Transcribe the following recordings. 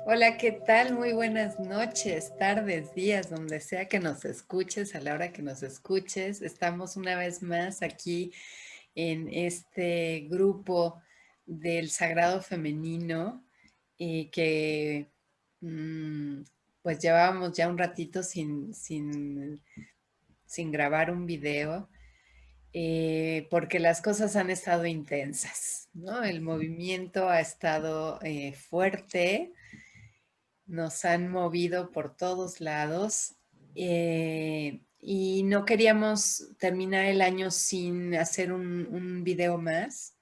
Hola, ¿qué tal? Muy buenas noches, tardes, días, donde sea que nos escuches, a la hora que nos escuches. Estamos una vez más aquí en este grupo del Sagrado Femenino que mm, pues llevábamos ya un ratito sin grabar un video. Porque las cosas han estado intensas, ¿no? El movimiento ha estado fuerte, nos han movido por todos lados y no queríamos terminar el año sin hacer un video más,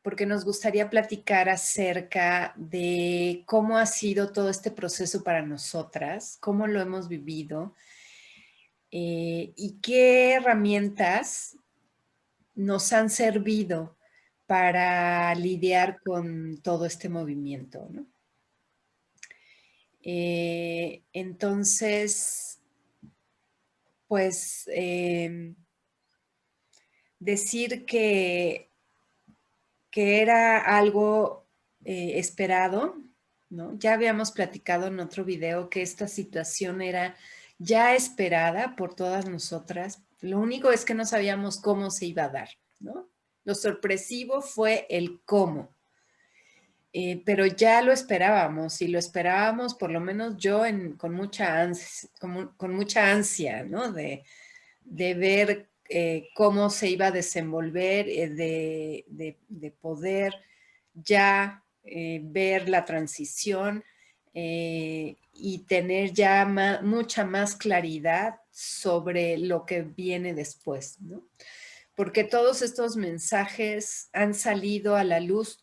porque nos gustaría platicar acerca de cómo ha sido todo este proceso para nosotras, cómo lo hemos vivido y qué herramientas nos han servido para lidiar con todo este movimiento, ¿no? Entonces, pues decir que era algo esperado, ¿no? Ya habíamos platicado en otro video que esta situación era ya esperada por todas nosotras. Lo único es que no sabíamos cómo se iba a dar, ¿no? Lo sorpresivo fue el cómo. Pero ya lo esperábamos y lo esperábamos, por lo menos yo, con mucha ansia, ¿no? De ver cómo se iba a desenvolver, de poder ya ver la transición y tener ya mucha más claridad sobre lo que viene después, ¿no? Porque todos estos mensajes han salido a la luz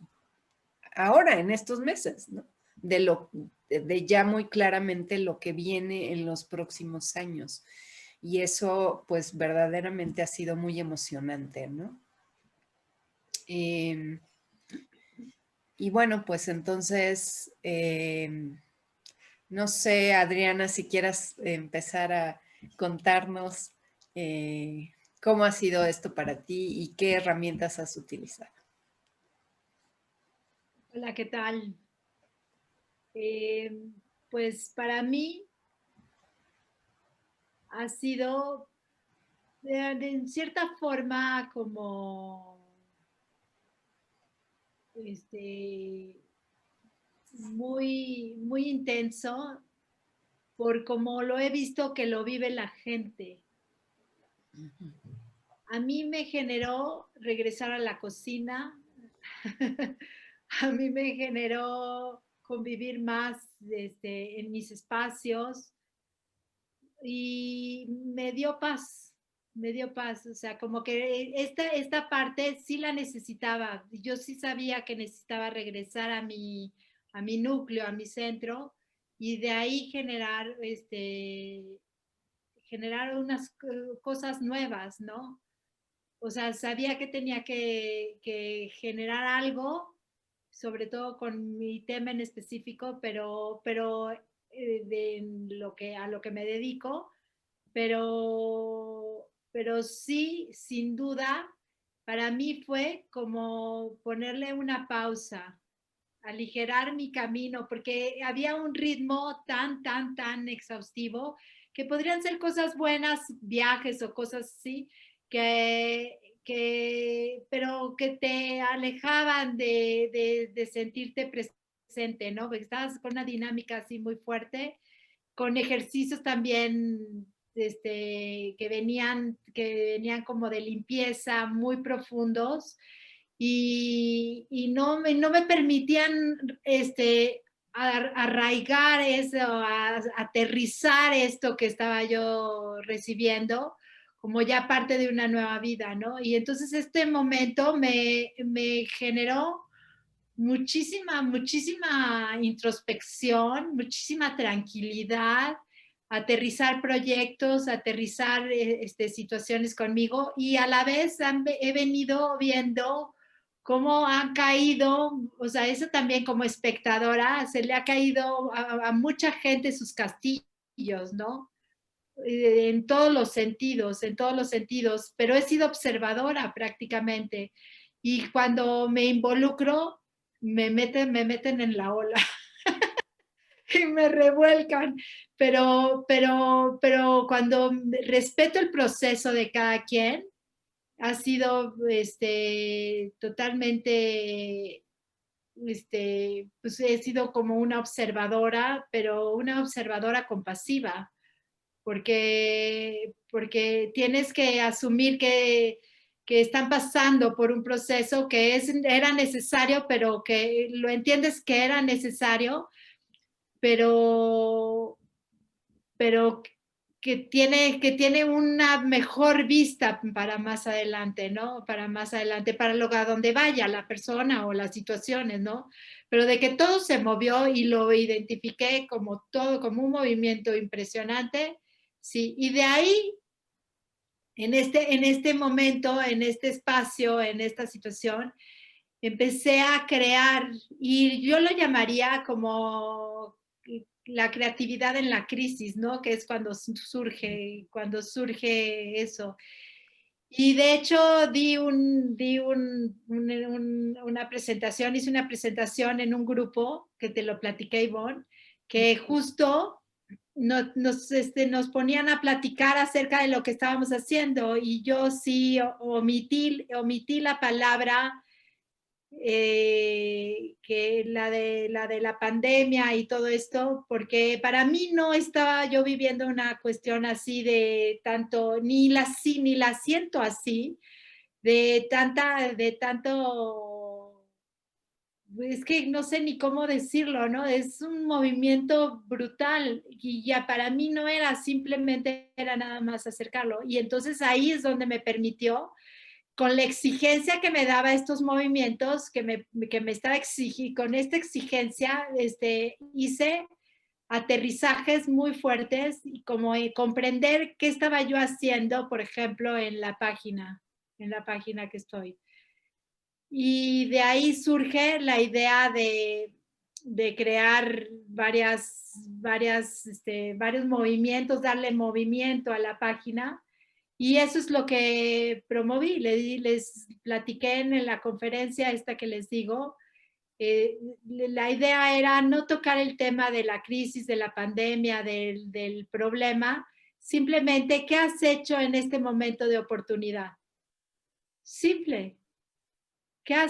ahora, en estos meses, ¿no? De ya muy claramente lo que viene en los próximos años. Y eso, pues, verdaderamente ha sido muy emocionante, ¿no? Eh, y bueno, pues entonces, no sé, Adriana, si quieras empezar a contarnos cómo ha sido esto para ti y qué herramientas has utilizado. Hola, ¿qué tal? Eh, pues para mí ha sido en cierta forma como este, muy intenso por como lo he visto que lo vive la gente. A mí me generó regresar a la cocina, a mí me generó convivir más en mis espacios, y me dio paz, o sea, como que esta parte sí la necesitaba, yo sí sabía que necesitaba regresar a mi núcleo, a mi centro, y de ahí generar unas cosas nuevas, ¿no? O sea, sabía que tenía que generar algo, sobre todo con mi tema en específico, pero de a lo que me dedico, pero sí, sin duda, para mí fue como ponerle una pausa, aligerar mi camino, porque había un ritmo tan exhaustivo que podrían ser cosas buenas, viajes o cosas así, pero que te alejaban de sentirte presente, ¿no? Porque estabas con una dinámica así muy fuerte, con ejercicios también que venían como de limpieza muy profundos, y no me permitían arraigar eso, aterrizar esto que estaba yo recibiendo como ya parte de una nueva vida, ¿no? Y entonces este momento me generó muchísima introspección, muchísima tranquilidad, aterrizar proyectos, aterrizar situaciones conmigo, y a la vez he venido viendo cómo han caído, o sea, eso también como espectadora, se le ha caído a mucha gente sus castillos, ¿no? En todos los sentidos, pero he sido observadora prácticamente. Y cuando me involucro, me meten en la ola. y me revuelcan, pero cuando respeto el proceso de cada quien, ha sido totalmente, pues he sido como una observadora, pero una observadora compasiva, porque tienes que asumir que están pasando por un proceso que era necesario, pero que lo entiendes que era necesario, pero, pero que tiene una mejor vista para más adelante, ¿no? Para más adelante, para a donde vaya la persona o las situaciones, ¿no? Pero de que todo se movió y lo identifiqué como todo, como un movimiento impresionante, sí. Y de ahí, en este momento, en este espacio, en esta situación, empecé a crear, y yo lo llamaría como la creatividad en la crisis, ¿no? Que es cuando surge eso. Y de hecho una presentación, hice una presentación en un grupo, que te lo platiqué, Ivonne, que justo nos ponían a platicar acerca de lo que estábamos haciendo, y yo sí omití la palabra que la de la pandemia y todo esto, porque para mí no estaba yo viviendo una cuestión así de tanto, ni la siento así, de tanto, es que no sé ni cómo decirlo, ¿no? Es un movimiento brutal, y ya para mí no era, simplemente era nada más acercarlo. Y entonces ahí es donde me permitió, con la exigencia que me daba estos movimientos, que me estaba exigiendo, con esta exigencia, hice aterrizajes muy fuertes, y como comprender qué estaba yo haciendo, por ejemplo, en la página que estoy. Y de ahí surge la idea de crear varios movimientos, darle movimiento a la página. Y eso es lo que promoví. Les platiqué en la conferencia esta que les digo. La idea era no tocar el tema de la crisis, de la pandemia, del problema, simplemente qué has hecho en este momento de oportunidad. Simple. ¿Qué ha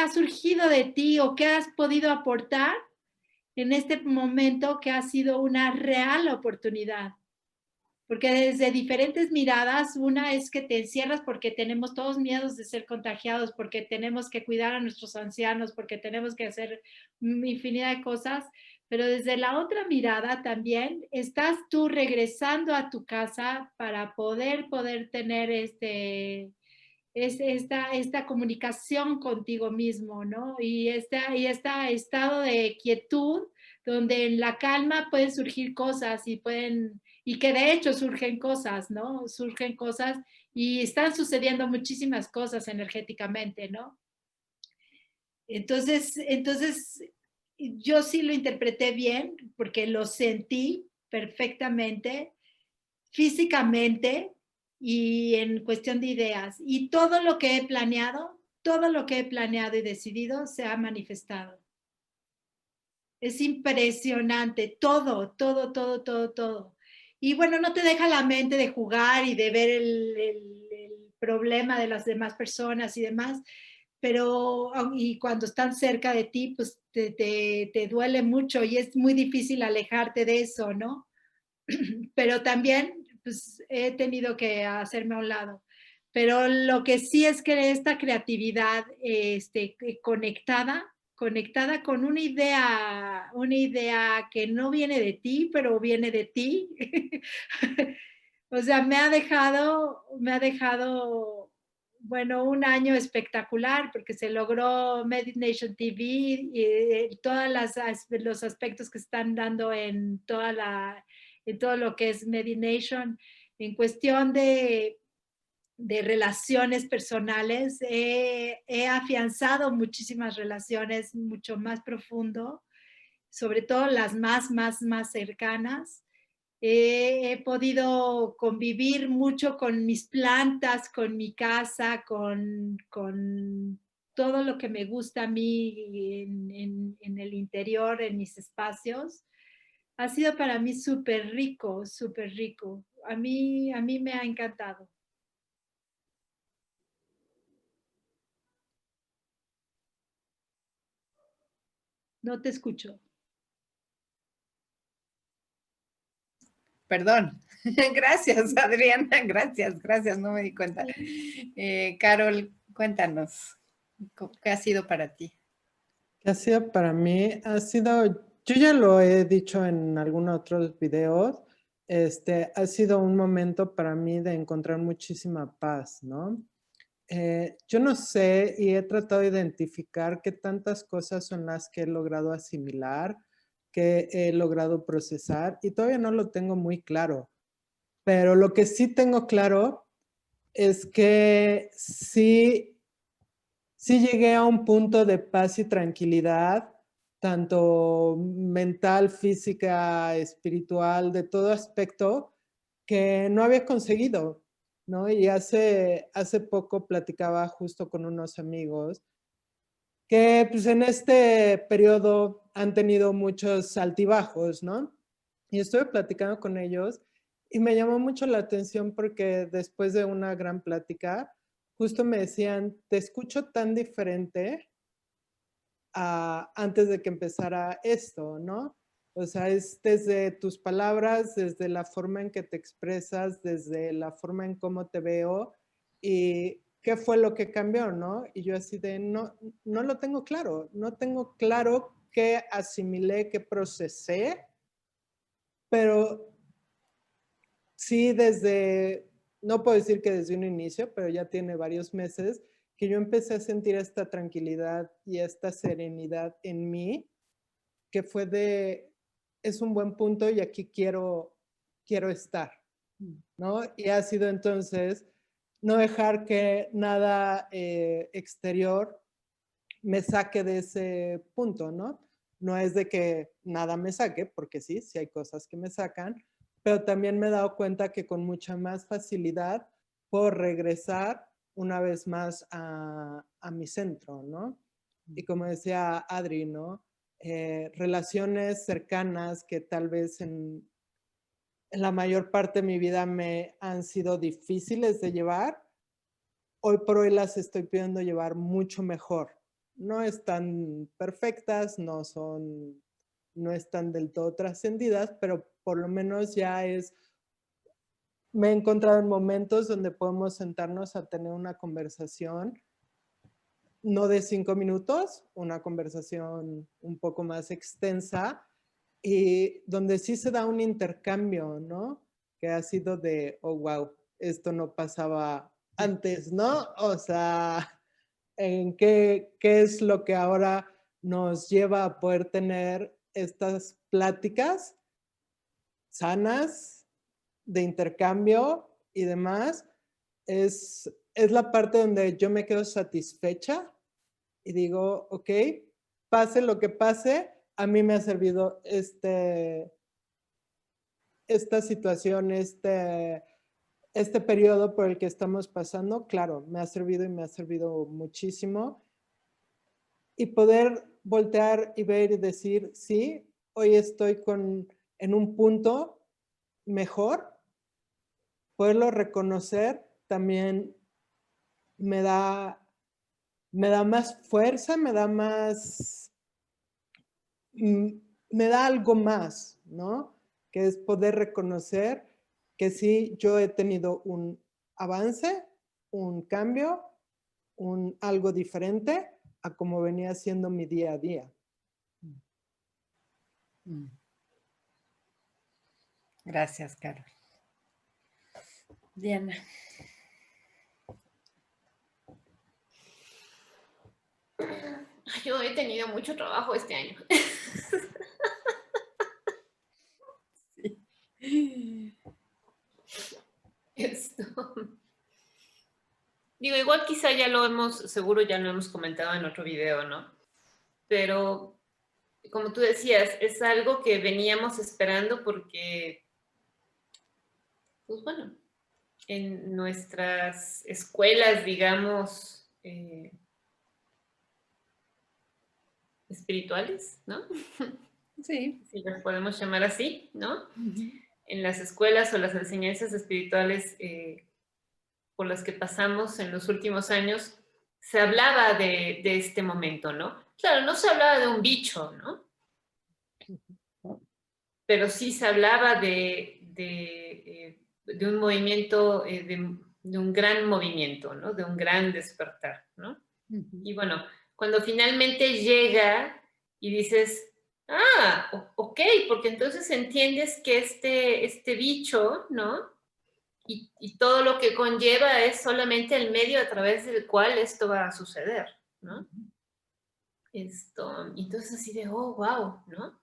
surgido de ti, o qué has podido aportar en este momento que ha sido una real oportunidad? Porque desde diferentes miradas, una es que te encierras porque tenemos todos miedos de ser contagiados, porque tenemos que cuidar a nuestros ancianos, porque tenemos que hacer infinidad de cosas, pero desde la otra mirada también estás tú regresando a tu casa para poder tener esta comunicación contigo mismo, ¿no? Y este estado de quietud, donde en la calma pueden surgir cosas, y que de hecho surgen cosas, ¿no? Surgen cosas, y están sucediendo muchísimas cosas energéticamente, ¿no? Entonces yo sí lo interpreté bien, porque lo sentí perfectamente, físicamente, y en cuestión de ideas. Y todo lo que he planeado y decidido se ha manifestado. Es impresionante, todo. Y bueno, no te deja la mente de jugar y de ver el problema de las demás personas y demás, pero y cuando están cerca de ti, pues te duele mucho, y es muy difícil alejarte de eso, ¿no? Pero también, pues, he tenido que hacerme a un lado. Pero lo que sí es que esta creatividad, conectada con una idea que no viene de ti, pero viene de ti. O sea, me ha dejado, bueno, un año espectacular, porque se logró Meditation TV, y todos los aspectos que están dando en todo lo que es Meditation, en cuestión de relaciones personales. He afianzado muchísimas relaciones mucho más profundo, sobre todo las más cercanas. He podido convivir mucho con mis plantas, con mi casa, con todo lo que me gusta a mí en el interior, en mis espacios. Ha sido para mí súper rico, súper rico. A mí me ha encantado. No te escucho. Perdón. Gracias, Adriana. Gracias, no me di cuenta. Carol, cuéntanos, ¿qué ha sido para ti? ¿Qué ha sido para mí? Ha sido, yo ya lo he dicho en algunos otros videos, ha sido un momento para mí de encontrar muchísima paz, ¿no? Yo no sé y he tratado de identificar qué tantas cosas son las que he logrado asimilar, que he logrado procesar y todavía no lo tengo muy claro. Pero lo que sí tengo claro es que sí llegué a un punto de paz y tranquilidad, tanto mental, física, espiritual, de todo aspecto, que no había conseguido, ¿no? Y hace poco platicaba justo con unos amigos que pues en este periodo han tenido muchos altibajos, ¿no? Y estuve platicando con ellos y me llamó mucho la atención porque después de una gran plática, justo me decían, te escucho tan diferente antes de que empezara esto, ¿no? O sea, es desde tus palabras, desde la forma en que te expresas, desde la forma en cómo te veo y qué fue lo que cambió, ¿no? Y yo así de, no, no lo tengo claro, no tengo claro qué asimilé, qué procesé, pero sí desde, no puedo decir que desde un inicio, pero ya tiene varios meses que yo empecé a sentir esta tranquilidad y esta serenidad en mí, que fue de, es un buen punto y aquí quiero estar, ¿no? Y ha sido entonces no dejar que nada exterior me saque de ese punto, ¿no? No es de que nada me saque, porque sí hay cosas que me sacan, pero también me he dado cuenta que con mucha más facilidad puedo regresar una vez más a mi centro, ¿no? Y como decía Adri, ¿no? Relaciones cercanas que tal vez en la mayor parte de mi vida me han sido difíciles de llevar, hoy por hoy las estoy pudiendo llevar mucho mejor. No están perfectas, no están del todo trascendidas, pero por lo menos ya me he encontrado en momentos donde podemos sentarnos a tener una conversación, no de 5 minutos, una conversación un poco más extensa y donde sí se da un intercambio, ¿no? Que ha sido de, oh, wow, esto no pasaba antes, ¿no? O sea, en qué es lo que ahora nos lleva a poder tener estas pláticas sanas de intercambio y demás, es la parte donde yo me quedo satisfecha y digo, ok, pase lo que pase, a mí me ha servido esta situación, este periodo por el que estamos pasando, claro, me ha servido y me ha servido muchísimo. Y poder voltear y ver y decir, sí, hoy estoy en un punto mejor, poderlo reconocer también me da, me da más fuerza, me da algo más, ¿no? Que es poder reconocer que sí, yo he tenido un avance, un cambio, algo diferente a como venía siendo mi día a día. Gracias, Carol. Diana. Yo he tenido mucho trabajo este año. Sí. Esto. Digo, igual quizá seguro ya lo hemos comentado en otro video, ¿no? Pero, como tú decías, es algo que veníamos esperando porque, pues bueno, en nuestras escuelas, digamos, espirituales, ¿no? Sí. Si las podemos llamar así, ¿no? Ujú. En las escuelas o las enseñanzas espirituales por las que pasamos en los últimos años, se hablaba de este momento, ¿no? Claro, no se hablaba de un bicho, ¿no? Pero sí se hablaba de un movimiento, de un gran movimiento, ¿no? De un gran despertar, ¿no? Ujú. Y bueno, cuando finalmente llega y dices, ok, porque entonces entiendes que este bicho, ¿no? Y todo lo que conlleva es solamente el medio a través del cual esto va a suceder, ¿no? Entonces así de, oh, wow, ¿no?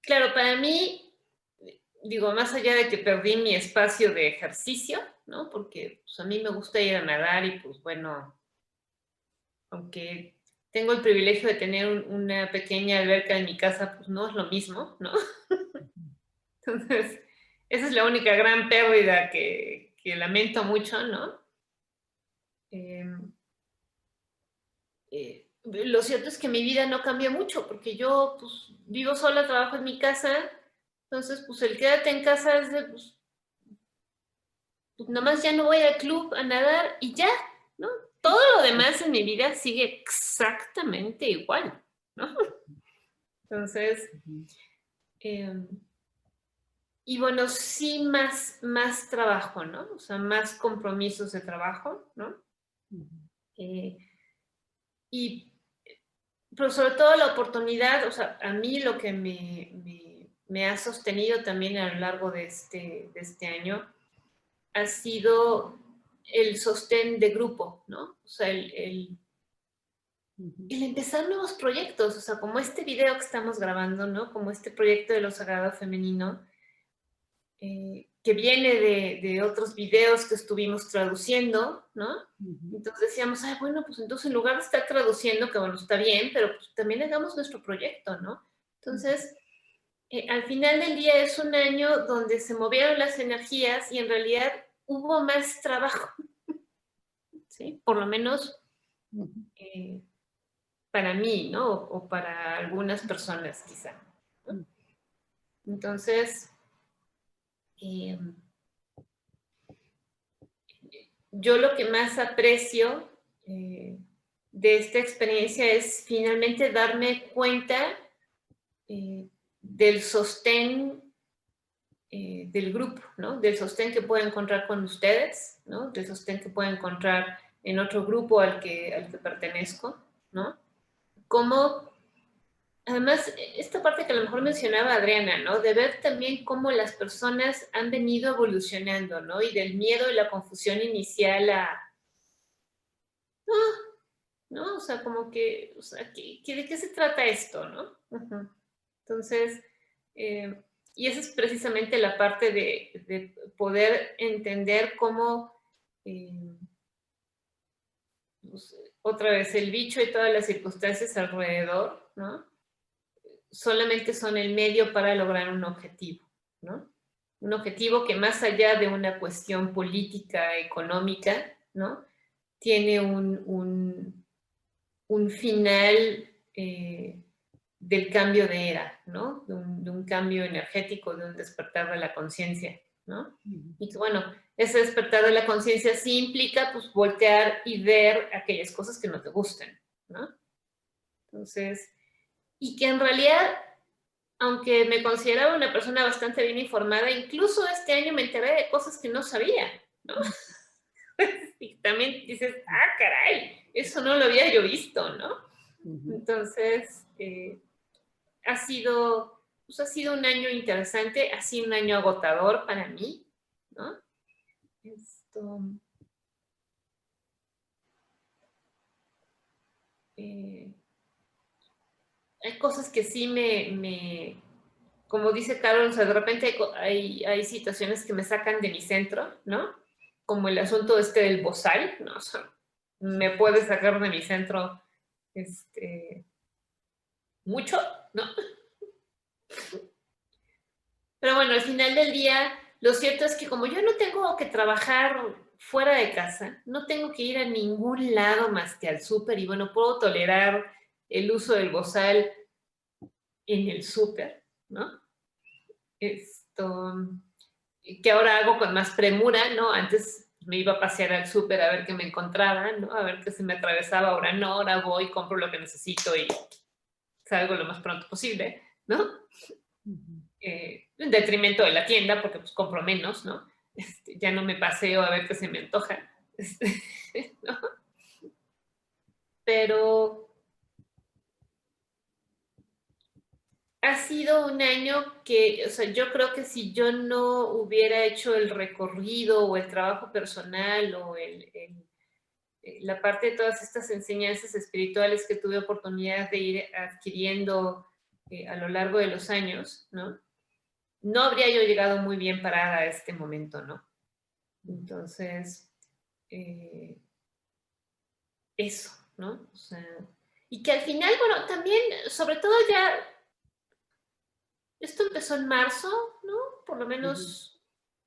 Claro, para mí, digo, más allá de que perdí mi espacio de ejercicio, ¿no? Porque pues, a mí me gusta ir a nadar y pues bueno, aunque tengo el privilegio de tener una pequeña alberca en mi casa, pues no es lo mismo, ¿no? Entonces, esa es la única gran pérdida que lamento mucho, ¿no? Lo cierto es que mi vida no cambió mucho, porque yo pues, vivo sola, trabajo en mi casa, entonces pues el quédate en casa es de, pues nomás ya no voy al club a nadar y ya, ¿no? Todo lo demás en mi vida sigue exactamente igual, ¿no? Entonces, y bueno, sí más trabajo, ¿no? O sea, más compromisos de trabajo, ¿no? Y pero sobre todo la oportunidad, o sea, a mí lo que me ha sostenido también a lo largo de este año ha sido el sostén de grupo, ¿no? O sea, el empezar nuevos proyectos, o sea, como este video que estamos grabando, ¿no? Como este proyecto de lo sagrado femenino, que viene de otros videos que estuvimos traduciendo, ¿no? Entonces decíamos, bueno, pues entonces en lugar de estar traduciendo, que bueno, está bien, pero pues también hagamos nuestro proyecto, ¿no? Entonces, al final del día es un año donde se movieron las energías y en realidad hubo más trabajo, ¿sí? Por lo menos para mí, ¿no? O para algunas personas quizá, ¿no? Entonces, yo lo que más aprecio de esta experiencia es finalmente darme cuenta del sostén del grupo, ¿no? Del sostén que puedo encontrar con ustedes, ¿no? Del sostén que puedo encontrar en otro grupo al que pertenezco, ¿no? Como, además, esta parte que a lo mejor mencionaba Adriana, ¿no? De ver también cómo las personas han venido evolucionando, ¿no? Y del miedo y la confusión inicial a, ¿no? O sea, como que, o sea, ¿de qué se trata esto, no? Uh-huh. Entonces, y esa es precisamente la parte de poder entender cómo, pues, otra vez, el bicho y todas las circunstancias alrededor, ¿no? Solamente son el medio para lograr un objetivo, ¿no? Un objetivo que más allá de una cuestión política, económica, ¿no? Tiene un final del cambio de era, ¿no? De un cambio energético, de un despertar de la conciencia, ¿no? Y que bueno, ese despertar de la conciencia sí implica pues voltear y ver aquellas cosas que no te gustan, ¿no? Entonces, y que en realidad, aunque me consideraba una persona bastante bien informada, incluso este año me enteré de cosas que no sabía, ¿no? Y también dices, caray, eso no lo había yo visto, ¿no? Entonces, ha sido un año interesante, ha sido un año agotador para mí, ¿no? Hay cosas que sí como dice Carol, o sea, de repente hay situaciones que me sacan de mi centro, ¿no? Como el asunto del bozal, ¿no? O sea, me puede sacar de mi centro, mucho, ¿no? Pero bueno, al final del día, lo cierto es que como yo no tengo que trabajar fuera de casa, no tengo que ir a ningún lado más que al súper y bueno, puedo tolerar el uso del bozal en el súper, ¿no? Esto, que ahora hago con más premura, ¿no? Antes me iba a pasear al súper a ver qué me encontraba, ¿no? A ver qué se me atravesaba, ahora no, ahora voy, compro lo que necesito y salgo lo más pronto posible, ¿no? En detrimento de la tienda, porque pues compro menos, ¿no? Ya no me paseo a ver qué se me antoja, ¿no? Pero ha sido un año que, o sea, yo creo que si yo no hubiera hecho el recorrido o el trabajo personal o la parte de todas estas enseñanzas espirituales que tuve oportunidad de ir adquiriendo a lo largo de los años, ¿no? No habría yo llegado muy bien parada a este momento, ¿no? Entonces, eso, ¿no? O sea, y que al final, bueno, también, sobre todo ya, esto empezó en marzo, ¿no? Por lo menos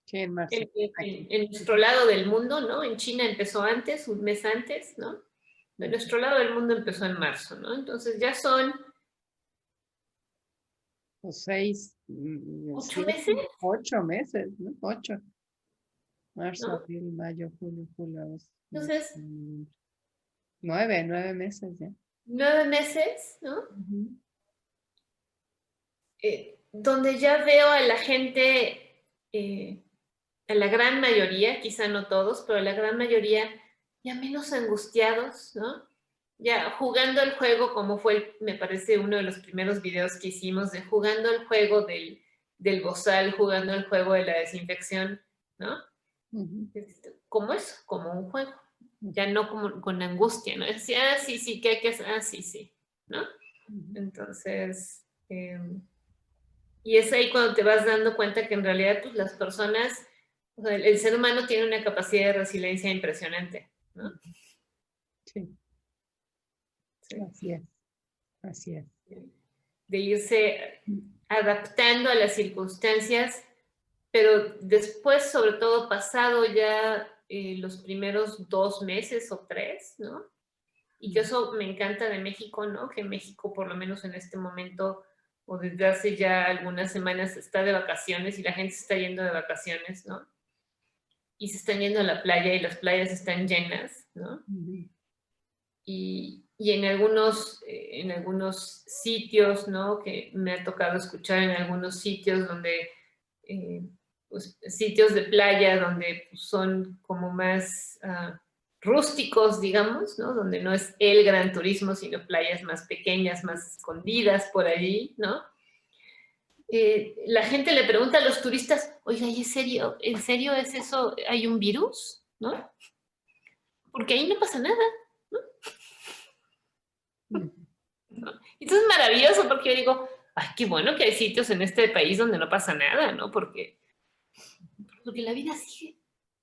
Sí, en marzo. en nuestro lado del mundo, ¿no? En China empezó antes, un mes antes, ¿no? De nuestro lado del mundo empezó en marzo, ¿no? Entonces ya son... O 6, 8 meses, 8 meses, ¿no? 8. Marzo, ¿no? abril, mayo, junio, julio, agosto. Entonces, 9 meses ya. 9 meses, ¿no? Donde ya veo a la gente, a la gran mayoría, quizá no todos, pero a la gran mayoría ya menos angustiados, ¿no? Ya jugando el juego, como fue, me parece, uno de los primeros videos que hicimos, de jugando el juego del bozal, jugando el juego de la desinfección, ¿no? Como eso, como un juego, ya no como con angustia, ¿no? Es decir, sí, sí, ¿qué hay que hacer? Sí, ¿no? Entonces, y es ahí cuando te vas dando cuenta que en realidad pues, las personas, o sea, el ser humano tiene una capacidad de resiliencia impresionante, ¿no? Sí. Sí. Así es. De irse adaptando a las circunstancias, pero después, sobre todo pasado ya los primeros 2 meses o 3, ¿no? Y que eso me encanta de México, ¿no? Que México, por lo menos en este momento, o desde hace ya algunas semanas, está de vacaciones y la gente se está yendo de vacaciones, ¿no? Y se están yendo a la playa y las playas están llenas, ¿no? Y en algunos sitios, ¿no? Que me ha tocado escuchar en algunos sitios donde, pues, sitios de playa donde pues, son como más rústicos, digamos, ¿no? Donde no es el gran turismo, sino playas más pequeñas, más escondidas por allí, ¿no? La gente le pregunta a los turistas, oiga, ¿y en serio es eso? ¿Hay un virus? ¿No? Porque ahí no pasa nada. ¿No? Entonces es maravilloso porque yo digo, ay, qué bueno que hay sitios en este país donde no pasa nada, ¿no? Porque la vida sigue,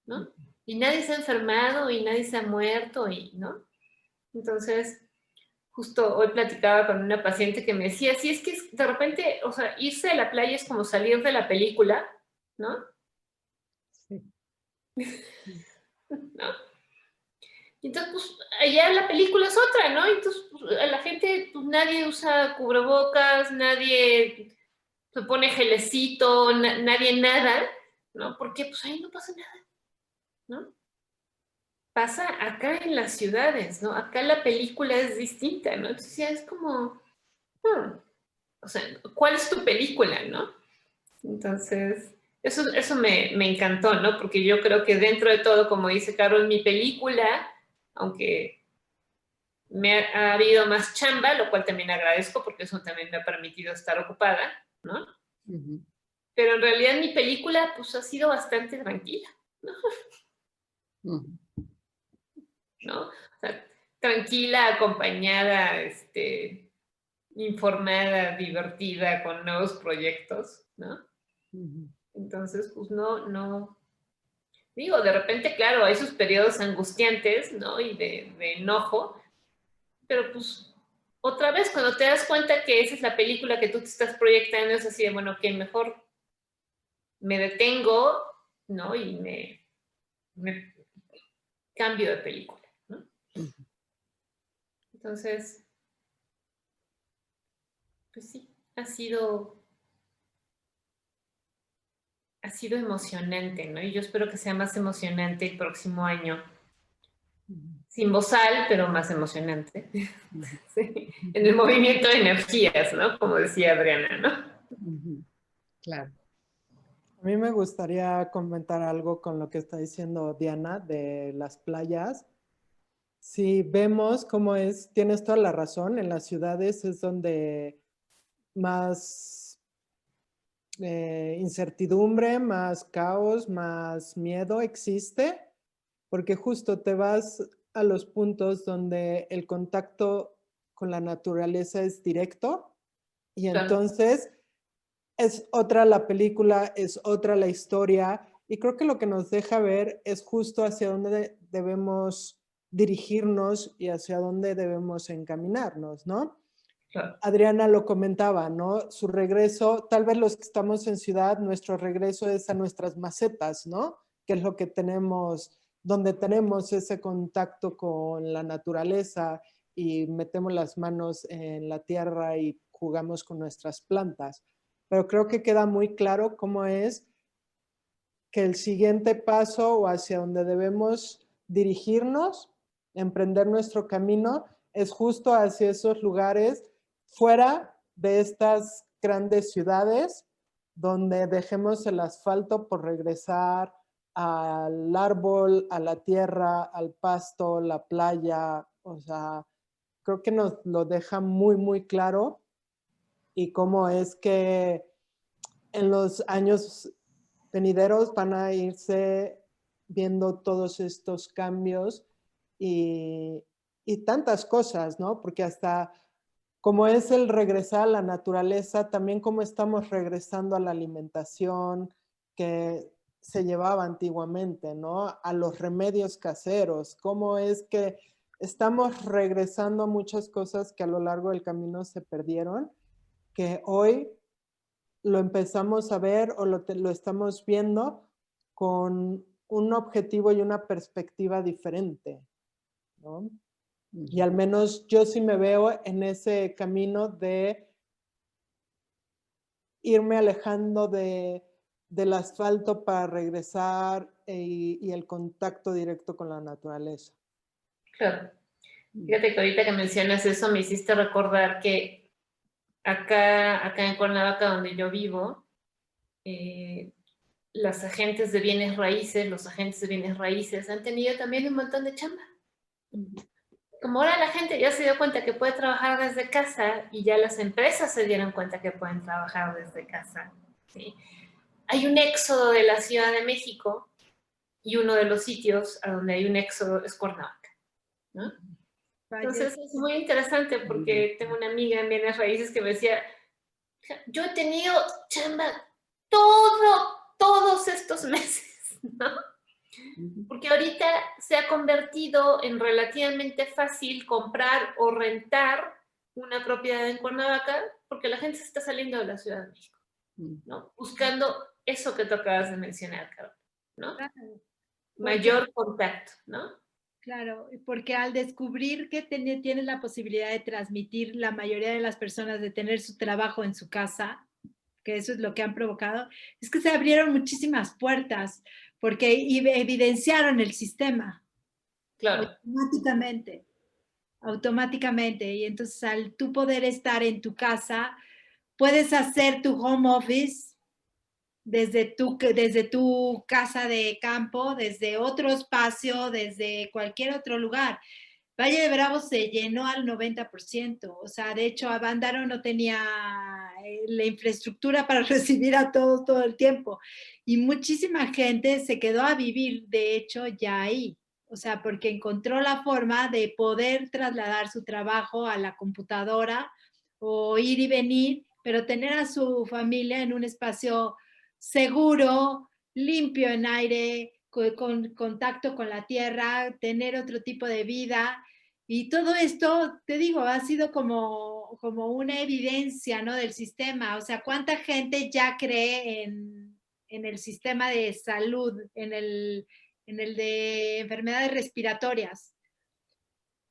¿no? Y nadie se ha enfermado y nadie se ha muerto, y, ¿no? Entonces, justo hoy platicaba con una paciente que me decía, sí, es que de repente, o sea, irse a la playa es como salir de la película, ¿no? Sí. ¿No? Entonces, pues, allá la película es otra, ¿no? Entonces, pues, a la gente, pues, nadie usa cubrebocas, nadie se pone gelecito, nadie nada, ¿no? Porque, pues, ahí no pasa nada, ¿no? Pasa acá en las ciudades, ¿no? Acá la película es distinta, ¿no? Entonces, ya es como, o sea, ¿cuál es tu película, no? Entonces, eso me encantó, ¿no? Porque yo creo que dentro de todo, como dice Carol, mi película, aunque me ha habido más chamba, lo cual también agradezco porque eso también me ha permitido estar ocupada, ¿no? Pero en realidad mi película, pues, ha sido bastante tranquila, ¿no? ¿No? O sea, tranquila, acompañada, informada, divertida, con nuevos proyectos, ¿no? Entonces, pues no, digo, de repente, claro, hay sus periodos angustiantes, ¿no? Y de enojo, pero pues otra vez, cuando te das cuenta que esa es la película que tú te estás proyectando, es así de, bueno, que mejor me detengo, ¿no? Y me cambio de película, ¿no? Entonces, pues sí, ha sido emocionante, ¿no? Y yo espero que sea más emocionante el próximo año. Sin bozal, pero más emocionante. Sí, en el movimiento de energías, ¿no? Como decía Adriana, ¿no? Claro. A mí me gustaría comentar algo con lo que está diciendo Diana de las playas. Si vemos cómo es, tienes toda la razón, en las ciudades es donde más incertidumbre, más caos, más miedo existe, porque justo te vas a los puntos donde el contacto con la naturaleza es directo y Claro. entonces es otra la película, es otra la historia y creo que lo que nos deja ver es justo hacia dónde debemos dirigirnos y hacia dónde debemos encaminarnos, ¿no? Claro. Adriana lo comentaba, ¿no? Su regreso, tal vez los que estamos en ciudad, nuestro regreso es a nuestras macetas, ¿no? Que es lo que tenemos, donde tenemos ese contacto con la naturaleza y metemos las manos en la tierra y jugamos con nuestras plantas. Pero creo que queda muy claro cómo es que el siguiente paso o hacia donde debemos dirigirnos, emprender nuestro camino, es justo hacia esos lugares fuera de estas grandes ciudades donde dejemos el asfalto por regresar al árbol, a la tierra, al pasto, la playa. O sea, creo que nos lo deja muy, muy claro y cómo es que en los años venideros van a irse viendo todos estos cambios y tantas cosas, ¿no? Porque hasta como es el regresar a la naturaleza, también como estamos regresando a la alimentación que se llevaba antiguamente, ¿no? A los remedios caseros, cómo es que estamos regresando a muchas cosas que a lo largo del camino se perdieron, que hoy lo empezamos a ver o lo estamos viendo con un objetivo y una perspectiva diferente, ¿no? Y al menos yo sí me veo en ese camino de irme alejando del asfalto para regresar y el contacto directo con la naturaleza. Claro. Fíjate que ahorita que mencionas eso me hiciste recordar que acá en Cuernavaca, donde yo vivo, los agentes de bienes raíces han tenido también un montón de chamba. Como ahora la gente ya se dio cuenta que puede trabajar desde casa y ya las empresas se dieron cuenta que pueden trabajar desde casa, ¿sí? Hay un éxodo de la Ciudad de México y uno de los sitios a donde hay un éxodo es Cuernavaca, ¿no? Entonces es muy interesante porque tengo una amiga en bienes raíces que me decía, yo he tenido chamba todos estos meses, ¿no? Porque ahorita se ha convertido en relativamente fácil comprar o rentar una propiedad en Cuernavaca porque la gente se está saliendo de la Ciudad de México, ¿no? Buscando eso que tú acabas de mencionar, Carol, ¿no? Claro. Mayor contacto, ¿no? Claro, porque al descubrir que tienes la posibilidad de transmitir la mayoría de las personas, de tener su trabajo en su casa, que eso es lo que han provocado, es que se abrieron muchísimas puertas, porque evidenciaron el sistema. Claro. Automáticamente. Y entonces al tú poder estar en tu casa, puedes hacer tu home office desde tu casa de campo, desde otro espacio, desde cualquier otro lugar. Valle de Bravo se llenó al 90%, o sea, de hecho, Avándaro no tenía la infraestructura para recibir a todos todo el tiempo y muchísima gente se quedó a vivir, de hecho, ya ahí, o sea, porque encontró la forma de poder trasladar su trabajo a la computadora o ir y venir, pero tener a su familia en un espacio seguro, limpio en aire, con contacto con la tierra, tener otro tipo de vida. Y todo esto, te digo, ha sido como una evidencia, ¿no? Del sistema. O sea, ¿cuánta gente ya cree en el sistema de salud, en en el de enfermedades respiratorias.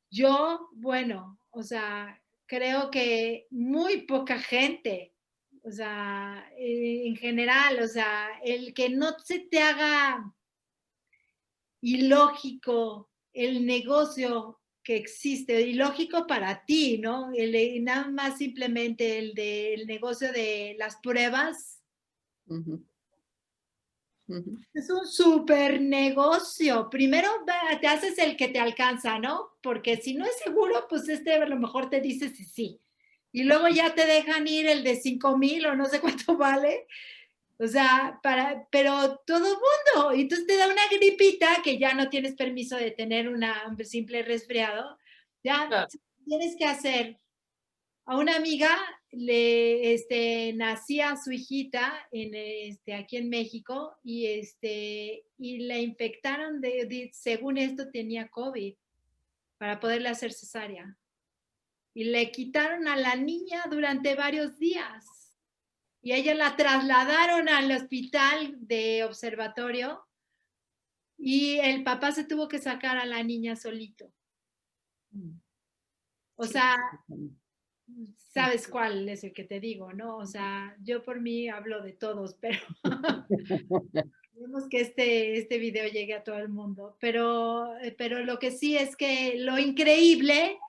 Yo, bueno, o sea, creo que muy poca gente, o sea, en general, o sea, el que no se te haga ilógico el negocio que existe, ilógico para ti, ¿no? Nada más simplemente el negocio de las pruebas. Es un súper negocio. Primero te haces el que te alcanza, ¿no? Porque si no es seguro, pues a lo mejor te dice sí, sí. Y luego ya te dejan ir el de 5,000 o no sé cuánto vale. O sea, pero todo mundo. Y entonces te da una gripita que ya no tienes permiso de tener un simple resfriado. Ya Claro. tienes que hacer. A una amiga nacía su hijita aquí en México y la infectaron según esto tenía COVID para poderle hacer cesárea. Y le quitaron a la niña durante varios días. Y a ella la trasladaron al hospital de observatorio y el papá se tuvo que sacar a la niña solito. O sea, sabes cuál es el que te digo, ¿no? O sea, yo por mí hablo de todos, pero queremos que este video llegue a todo el mundo. Pero lo que sí es que lo increíble,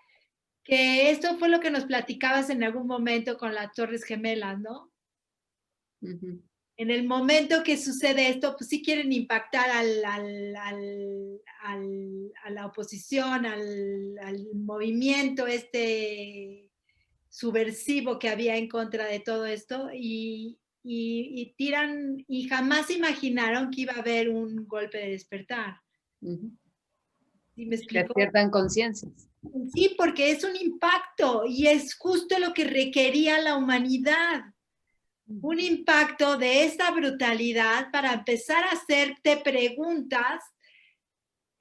que esto fue lo que nos platicabas en algún momento con las Torres Gemelas, ¿no? En el momento que sucede esto, pues sí quieren impactar a la oposición, al movimiento subversivo que había en contra de todo esto y tiran y jamás imaginaron que iba a haber un golpe de despertar. ¿Sí me explico? Despiertan conciencias. Sí, porque es un impacto y es justo lo que requería la humanidad. Un impacto de esta brutalidad para empezar a hacerte preguntas.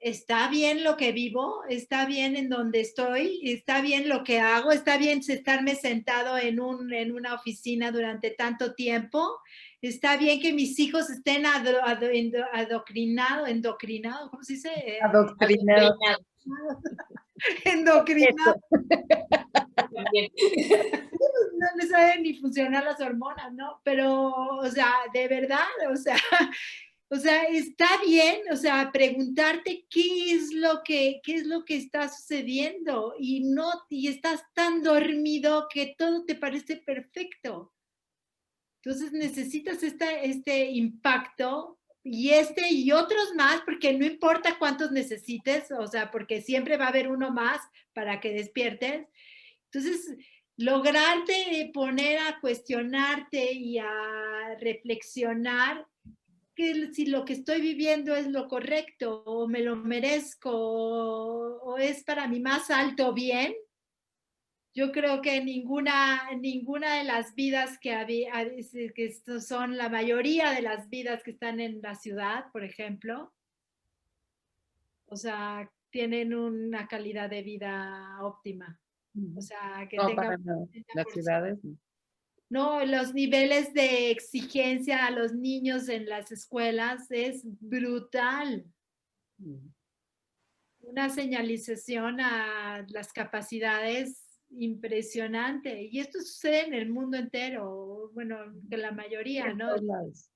¿Está bien lo que vivo? ¿Está bien en donde estoy? ¿Está bien lo que hago? ¿Está bien estarme sentado en una oficina durante tanto tiempo? ¿Está bien que mis hijos estén endocrinados? ¿Cómo se dice? Adoctrinados. Endocrinados. No les saben ni funcionar las hormonas, ¿no? Pero, o sea, de verdad, o sea, está bien, o sea, preguntarte qué es lo que está sucediendo y estás tan dormido que todo te parece perfecto. Entonces necesitas este impacto y otros más, porque no importa cuántos necesites, o sea, porque siempre va a haber uno más para que despiertes. Entonces, lograrte poner a cuestionarte y a reflexionar que si lo que estoy viviendo es lo correcto o me lo merezco o es para mi más alto bien. Yo creo que ninguna de las vidas que son la mayoría de las vidas que están en la ciudad, por ejemplo, o sea, tienen una calidad de vida óptima. O sea, que No, tenga para nada. Las ciudades. No, los niveles de exigencia a los niños en las escuelas es brutal. Una señalización a las capacidades impresionante. Y esto sucede en el mundo entero, bueno, que la mayoría, ¿no?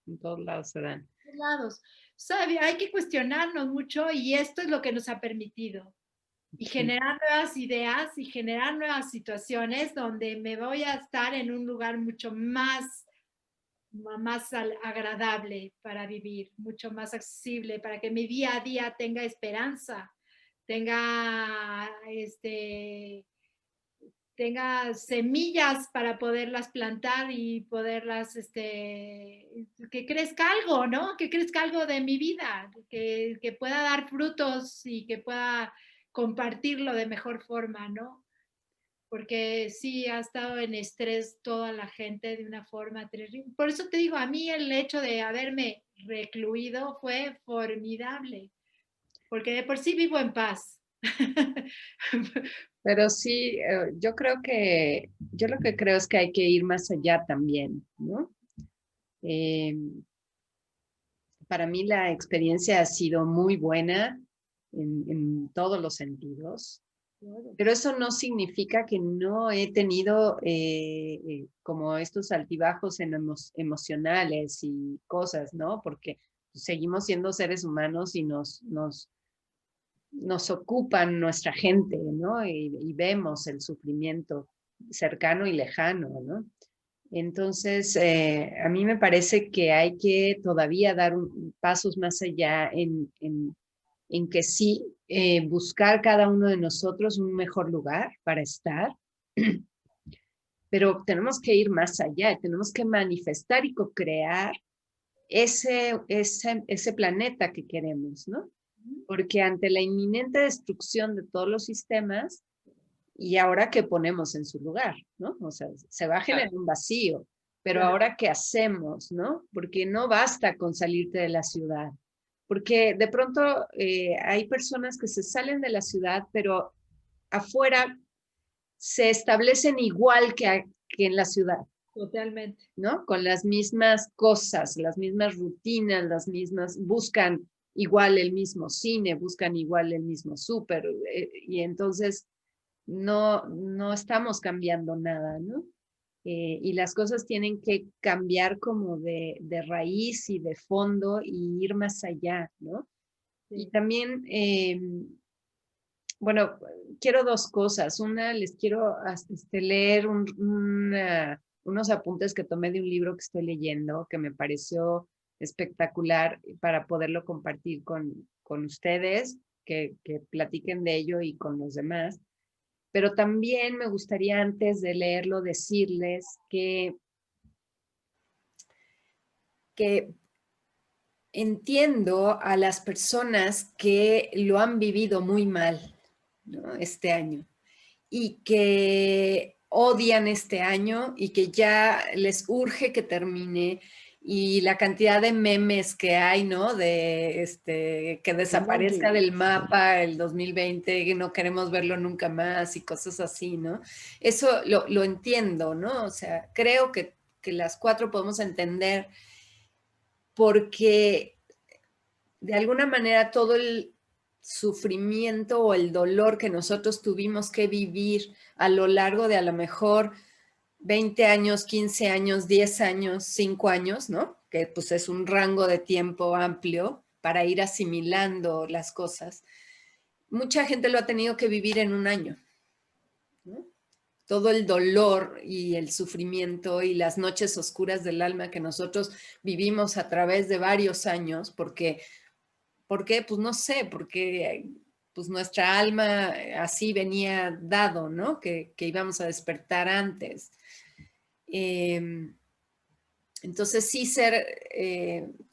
En todos lados se dan. En todos lados. ¿Sabe? Hay que cuestionarnos mucho y esto es lo que nos ha permitido. Y generar nuevas ideas y generar nuevas situaciones donde me voy a estar en un lugar mucho más agradable para vivir, mucho más accesible, para que mi día a día tenga esperanza, tenga semillas para poderlas plantar y poderlas, que crezca algo, ¿no? Que crezca algo de mi vida, que pueda dar frutos y que pueda compartirlo de mejor forma, ¿no? Porque sí ha estado en estrés toda la gente de una forma terrible. Por eso te digo, a mí el hecho de haberme recluido fue formidable, porque de por sí vivo en paz. Pero sí, yo lo que creo es que hay que ir más allá también, ¿no? para mí la experiencia ha sido muy buena en todos los sentidos. Pero eso no significa que no he tenido como estos altibajos emocionales y cosas, ¿no? Porque seguimos siendo seres humanos y nos ocupan nuestra gente, ¿no? Y vemos el sufrimiento cercano y lejano, ¿no? Entonces, a mí me parece que hay que todavía dar pasos más allá en que sí, buscar cada uno de nosotros un mejor lugar para estar, pero tenemos que ir más allá, tenemos que manifestar y co-crear ese planeta que queremos, ¿no? Porque ante la inminente destrucción de todos los sistemas, ¿y ahora qué ponemos en su lugar? ¿No? O sea, se va a generar un vacío, pero ahora ¿qué hacemos? ¿No? Porque no basta con salirte de la ciudad, porque de pronto hay personas que se salen de la ciudad, pero afuera se establecen igual que en la ciudad. Totalmente. ¿No? Con las mismas cosas, las mismas rutinas, las mismas, buscan igual el mismo cine, buscan igual el mismo súper, y entonces no estamos cambiando nada, ¿no? Y las cosas tienen que cambiar como de raíz y de fondo y ir más allá, ¿no? Sí. Y también, bueno, quiero dos cosas. Una, les quiero leer unos apuntes que tomé de un libro que estoy leyendo, que me pareció espectacular para poderlo compartir con ustedes, que platiquen de ello y con los demás. Pero también me gustaría, antes de leerlo, decirles que entiendo a las personas que lo han vivido muy mal, ¿no? Este año, y que odian este año y que ya les urge que termine, y la cantidad de memes que hay, ¿no? De que desaparezca del mapa el 2020, que no queremos verlo nunca más y cosas así, ¿no? Eso lo entiendo, ¿no? O sea, creo que las cuatro podemos entender, porque de alguna manera todo el sufrimiento o el dolor que nosotros tuvimos que vivir a lo largo de a lo mejor 20 años, 15 años, 10 años, 5 años, ¿no? Que pues es un rango de tiempo amplio para ir asimilando las cosas. Mucha gente lo ha tenido que vivir en un año, ¿no? Todo el dolor y el sufrimiento y las noches oscuras del alma que nosotros vivimos a través de varios años, porque ¿por qué? Pues no sé, porque pues nuestra alma así venía dado, ¿no? Que íbamos a despertar antes. Entonces sí ser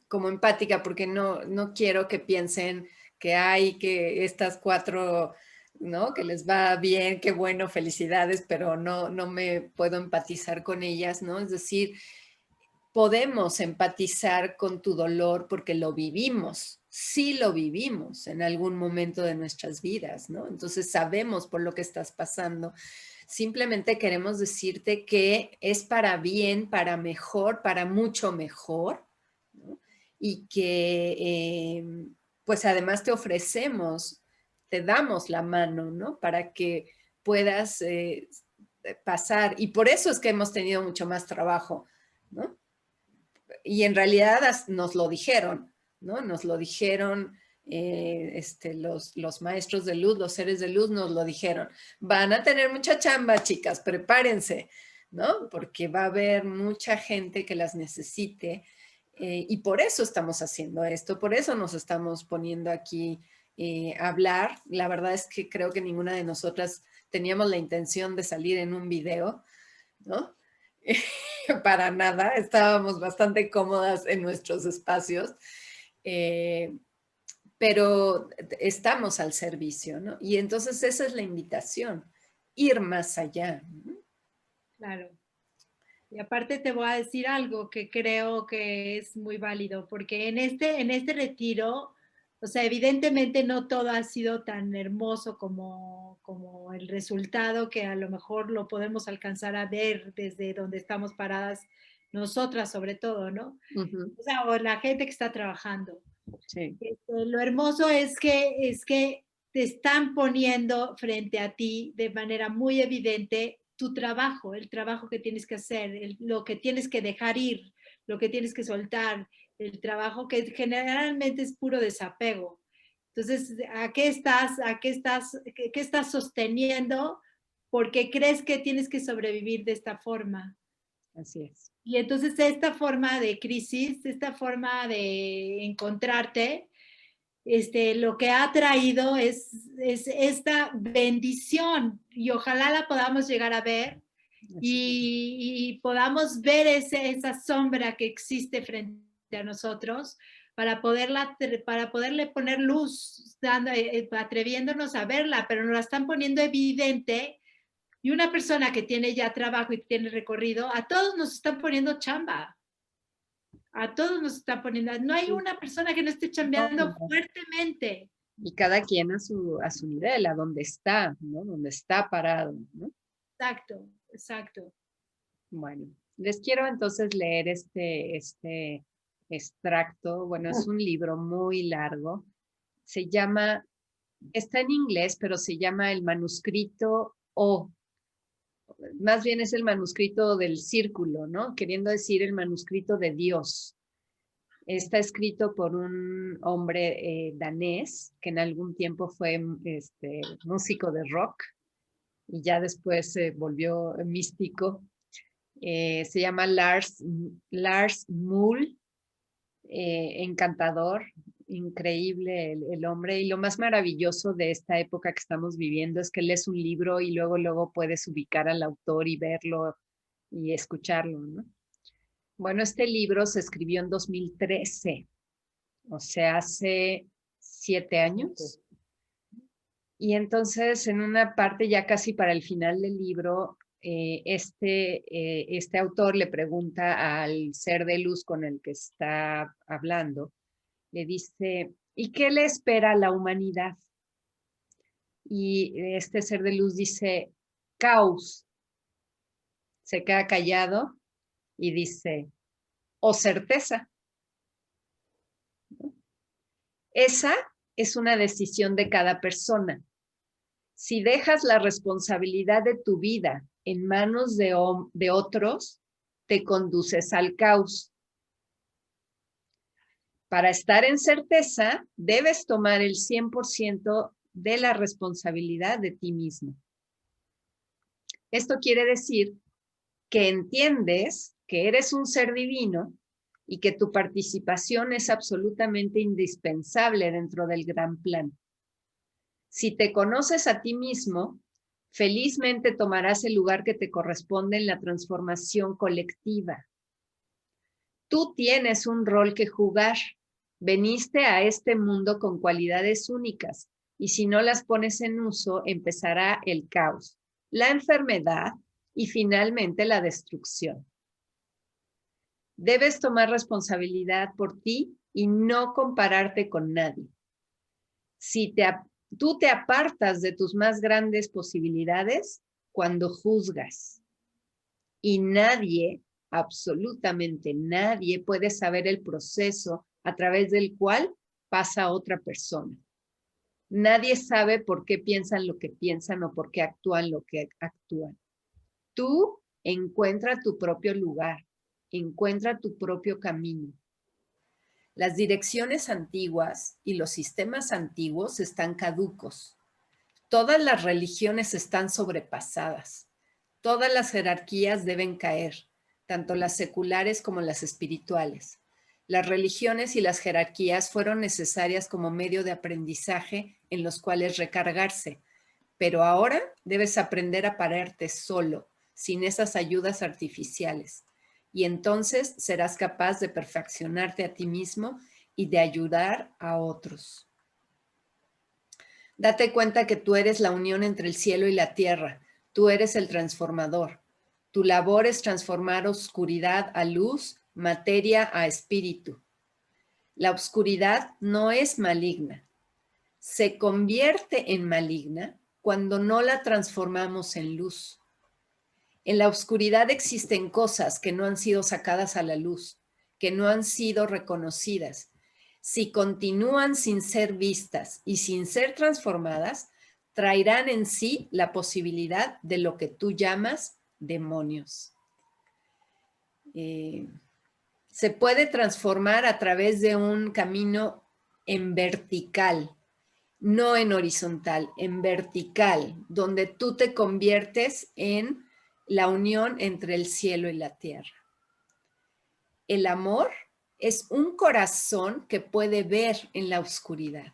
como empática, porque no quiero que piensen que hay que estas cuatro, ¿no? Que les va bien, qué bueno, felicidades, pero no me puedo empatizar con ellas, ¿no? Es decir, podemos empatizar con tu dolor porque lo vivimos, sí lo vivimos en algún momento de nuestras vidas, ¿no? Entonces sabemos por lo que estás pasando. Simplemente queremos decirte que es para bien, para mejor, para mucho mejor, ¿no? Y que pues además te ofrecemos, te damos la mano, ¿no? Para que puedas pasar. Y por eso es que hemos tenido mucho más trabajo, ¿no? Y en realidad nos lo dijeron, ¿no? Nos lo dijeron los maestros de luz, los seres de luz nos lo dijeron. Van a tener mucha chamba, chicas, prepárense, ¿no? Porque va a haber mucha gente que las necesite, y por eso estamos haciendo esto, por eso nos estamos poniendo aquí a hablar. La verdad es que creo que ninguna de nosotras teníamos la intención de salir en un video, ¿no? Para nada, estábamos bastante cómodas en nuestros espacios, pero estamos al servicio, ¿no? Y entonces esa es la invitación, ir más allá, ¿no? Claro. Y aparte te voy a decir algo que creo que es muy válido, porque en este retiro, o sea, evidentemente no todo ha sido tan hermoso como el resultado que a lo mejor lo podemos alcanzar a ver desde donde estamos paradas nosotras sobre todo, ¿no? Ujú, O sea, o la gente que está trabajando. sí, Lo hermoso es que te están poniendo frente a ti de manera muy evidente tu trabajo, el trabajo que tienes que hacer, lo que tienes que dejar ir, lo que tienes que soltar, el trabajo que generalmente es puro desapego. Entonces, qué estás sosteniendo? Porque crees que tienes que sobrevivir de esta forma. así es. Y entonces esta forma de crisis, esta forma de encontrarte, lo que ha traído es esta bendición y ojalá la podamos llegar a ver Así es. y podamos ver esa sombra que existe frente a nosotros para poderle poner luz, atreviéndonos a verla, pero nos la están poniendo evidente y una persona que tiene ya trabajo y tiene recorrido, a todos nos están poniendo chamba. A todos nos están poniendo. No hay Sí. una persona que no esté No, chambeando no. fuertemente. Y cada quien a su nivel, a donde está, ¿no? Donde está parado, ¿no? Exacto, exacto. Bueno, les quiero entonces leer este extracto. Bueno, es un libro muy largo. Se llama, está en inglés, pero se llama el manuscrito O. Más bien es el manuscrito del círculo, ¿no? Queriendo decir el manuscrito de Dios. Está escrito por un hombre danés que en algún tiempo fue músico de rock y ya después se volvió místico. Se llama Lars Muhl, encantador, increíble el hombre. Y lo más maravilloso de esta época que estamos viviendo es que lees un libro y luego puedes ubicar al autor y verlo y escucharlo, ¿no? Bueno, este libro se escribió en 2013, o sea, hace 7 años. Y entonces, en una parte ya casi para el final del libro, este autor le pregunta al ser de luz con el que está hablando, le dice, ¿y qué le espera a la humanidad? Y este ser de luz dice, caos. Se queda callado y dice, o certeza. Esa es una decisión de cada persona. Si dejas la responsabilidad de tu vida en manos de otros, te conduces al caos. Para estar en certeza, debes tomar el 100% de la responsabilidad de ti mismo. Esto quiere decir que entiendes que eres un ser divino y que tu participación es absolutamente indispensable dentro del gran plan. Si te conoces a ti mismo, felizmente tomarás el lugar que te corresponde en la transformación colectiva. Tú tienes un rol que jugar. Veniste a este mundo con cualidades únicas y si no las pones en uso, empezará el caos, la enfermedad y finalmente la destrucción. Debes tomar responsabilidad por ti y no compararte con nadie. Si tú te apartas de tus más grandes posibilidades cuando juzgas y nadie, absolutamente nadie, puede saber el proceso a través del cual pasa otra persona. Nadie sabe por qué piensan lo que piensan o por qué actúan lo que actúan. Tú encuentra tu propio lugar, encuentra tu propio camino. Las direcciones antiguas y los sistemas antiguos están caducos. Todas las religiones están sobrepasadas. Todas las jerarquías deben caer, tanto las seculares como las espirituales. Las religiones y las jerarquías fueron necesarias como medio de aprendizaje en los cuales recargarse, pero ahora debes aprender a pararte solo, sin esas ayudas artificiales. Y entonces serás capaz de perfeccionarte a ti mismo y de ayudar a otros. Date cuenta que tú eres la unión entre el cielo y la tierra. Tú eres el transformador. Tu labor es transformar oscuridad a luz, materia a espíritu. La oscuridad no es maligna. Se convierte en maligna cuando no la transformamos en luz. En la oscuridad existen cosas que no han sido sacadas a la luz, que no han sido reconocidas. Si continúan sin ser vistas y sin ser transformadas, traerán en sí la posibilidad de lo que tú llamas demonios. Se puede transformar a través de un camino en vertical, no en horizontal, en vertical, donde tú te conviertes en la unión entre el cielo y la tierra. El amor es un corazón que puede ver en la oscuridad.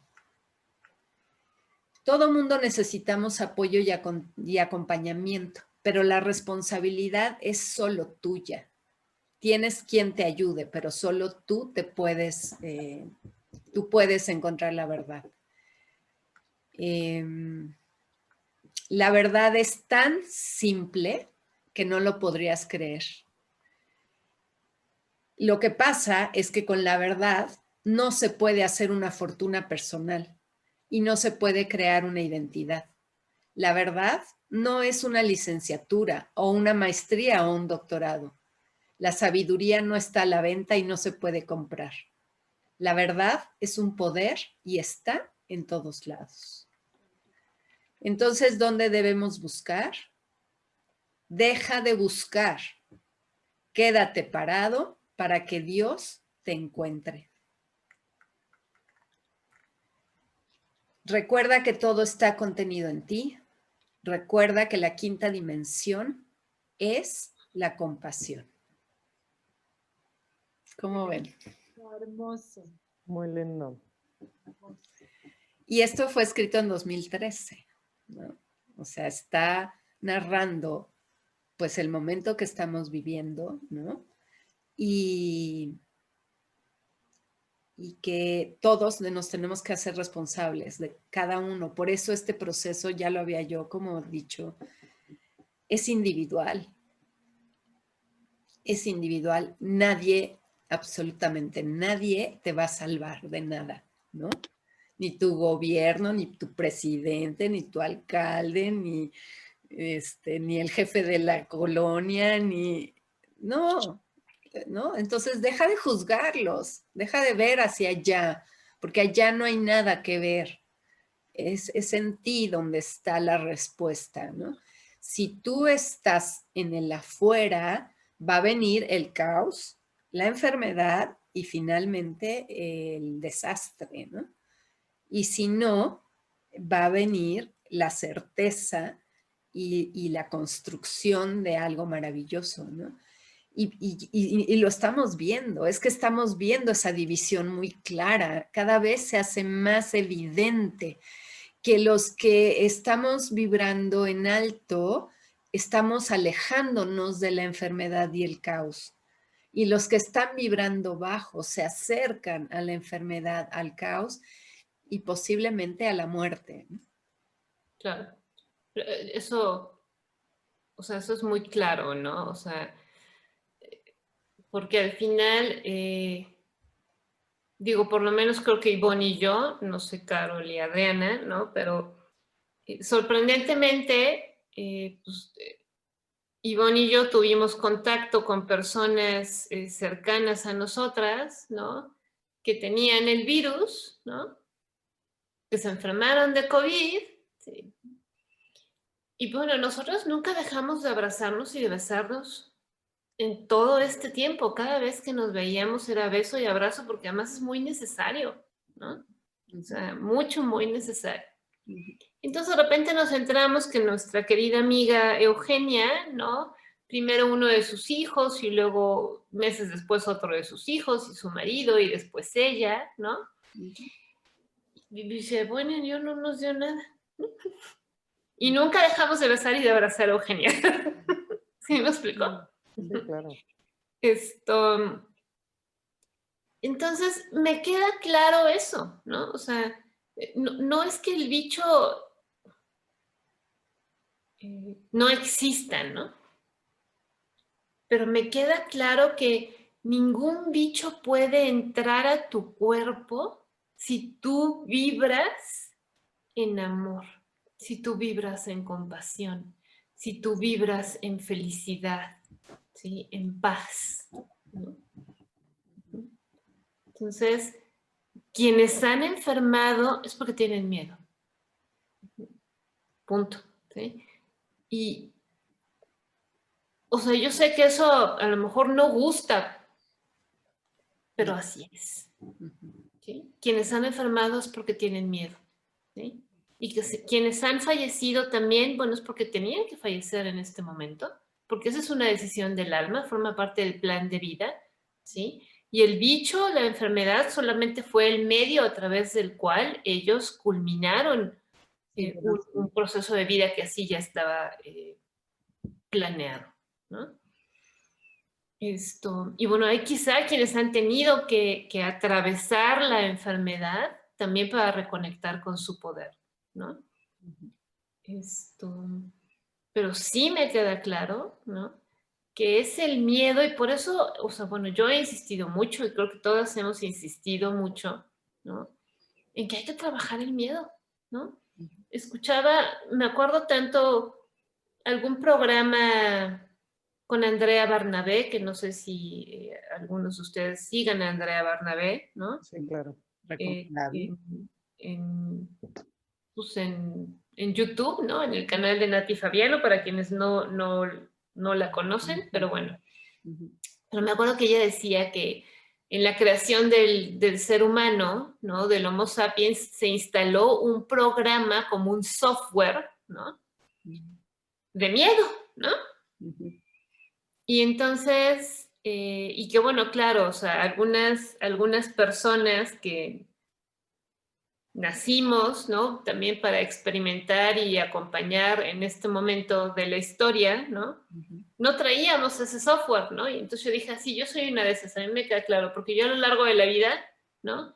Todo mundo necesitamos apoyo y acompañamiento, pero la responsabilidad es solo tuya. Tienes quien te ayude, pero solo tú puedes encontrar la verdad. La verdad es tan simple que no lo podrías creer. Lo que pasa es que con la verdad no se puede hacer una fortuna personal y no se puede crear una identidad. La verdad no es una licenciatura o una maestría o un doctorado. La sabiduría no está a la venta y no se puede comprar. La verdad es un poder y está en todos lados. Entonces, ¿dónde debemos buscar? Deja de buscar. Quédate parado para que Dios te encuentre. Recuerda que todo está contenido en ti. Recuerda que la quinta dimensión es la compasión. ¿Cómo ven? Hermoso. Muy lindo. Y esto fue escrito en 2013, ¿no? O sea, está narrando pues el momento que estamos viviendo, ¿no? Y que todos nos tenemos que hacer responsables de cada uno. Por eso este proceso, ya lo había yo como dicho, es individual. Es individual. Nadie, absolutamente nadie te va a salvar de nada, ¿no? Ni tu gobierno, ni tu presidente, ni tu alcalde, ni el jefe de la colonia, no. Entonces deja de juzgarlos, deja de ver hacia allá, porque allá no hay nada que ver. Es en ti donde está la respuesta, ¿no? Si tú estás en el afuera, va a venir el caos, la enfermedad y finalmente el desastre, ¿no? Y si no, va a venir la certeza y la construcción de algo maravilloso, ¿no? Y lo estamos viendo, es que estamos viendo esa división muy clara, cada vez se hace más evidente que los que estamos vibrando en alto, estamos alejándonos de la enfermedad y el caos. Y los que están vibrando bajo se acercan a la enfermedad, al caos y posiblemente a la muerte. Claro. Eso, o sea, eso es muy claro, ¿no? O sea, porque al final, digo, por lo menos creo que Ivonne y yo, no sé, Carol y Adriana, ¿no? Pero sorprendentemente, pues, Ivonne y yo tuvimos contacto con personas cercanas a nosotras, ¿no? Que tenían el virus, ¿no? Que se enfermaron de COVID, ¿sí? Y bueno, nosotros nunca dejamos de abrazarnos y de besarnos en todo este tiempo. Cada vez que nos veíamos era beso y abrazo, porque además es muy necesario, ¿no? O sea, mucho, muy necesario. Entonces de repente nos enteramos que nuestra querida amiga Eugenia, ¿no? Primero uno de sus hijos y luego meses después otro de sus hijos y su marido y después ella, ¿no? Y dice, bueno, Dios no nos dio nada. Y nunca dejamos de besar y de abrazar a Eugenia. ¿Sí me explicó? Sí, claro. Entonces, me queda claro eso, ¿no? O sea, no es que el bicho no exista, ¿no? Pero me queda claro que ningún bicho puede entrar a tu cuerpo si tú vibras en amor, si tú vibras en compasión, si tú vibras en felicidad, ¿sí? En paz, ¿no? Entonces, quienes han enfermado es porque tienen miedo. Punto. ¿Sí? Y, o sea, yo sé que eso a lo mejor no gusta, pero así es. ¿Sí? Quienes han enfermado es porque tienen miedo. ¿Sí? Y que quienes han fallecido también, bueno, es porque tenían que fallecer en este momento, porque esa es una decisión del alma, forma parte del plan de vida, ¿sí? Y el bicho, la enfermedad, solamente fue el medio a través del cual ellos culminaron un proceso de vida que así ya estaba planeado, ¿no? Y bueno, hay quizá quienes han tenido que atravesar la enfermedad también para reconectar con su poder, ¿no? Pero sí me queda claro, ¿no? Que es el miedo y por eso, o sea, bueno, yo he insistido mucho y creo que todas hemos insistido mucho, ¿no? En que hay que trabajar el miedo, ¿no? Escuchaba, me acuerdo tanto algún programa con Andrea Barnabé, que no sé si algunos de ustedes sigan a Andrea Barnabé, ¿no? Sí, claro. Pues en YouTube, ¿no? En el canal de Nati Fabiano, para quienes no la conocen, pero bueno. Pero me acuerdo que ella decía que en la creación del ser humano, ¿no? Del Homo sapiens, se instaló un programa como un software, ¿no? De miedo, ¿no? Y entonces, y que bueno, claro, o sea, algunas personas que nacimos, ¿no? También para experimentar y acompañar en este momento de la historia, ¿no? No traíamos ese software, ¿no? Y entonces yo dije, así, yo soy una de esas, a mí me queda claro, porque yo a lo largo de la vida, ¿no?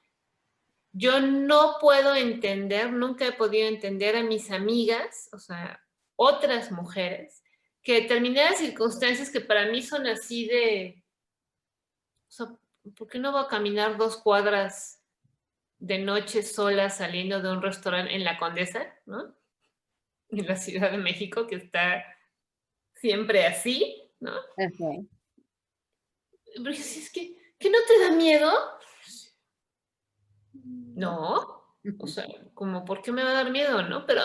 Yo no puedo entender, nunca he podido entender a mis amigas, o sea, otras mujeres, que determinadas circunstancias que para mí son así de, o sea, ¿por qué no voy a caminar 2 cuadras de noche sola saliendo de un restaurante en La Condesa, ¿no? En la Ciudad de México, que está siempre así, ¿no? Pero si es que no te da miedo. No, o sea, como, ¿por qué me va a dar miedo, no? Pero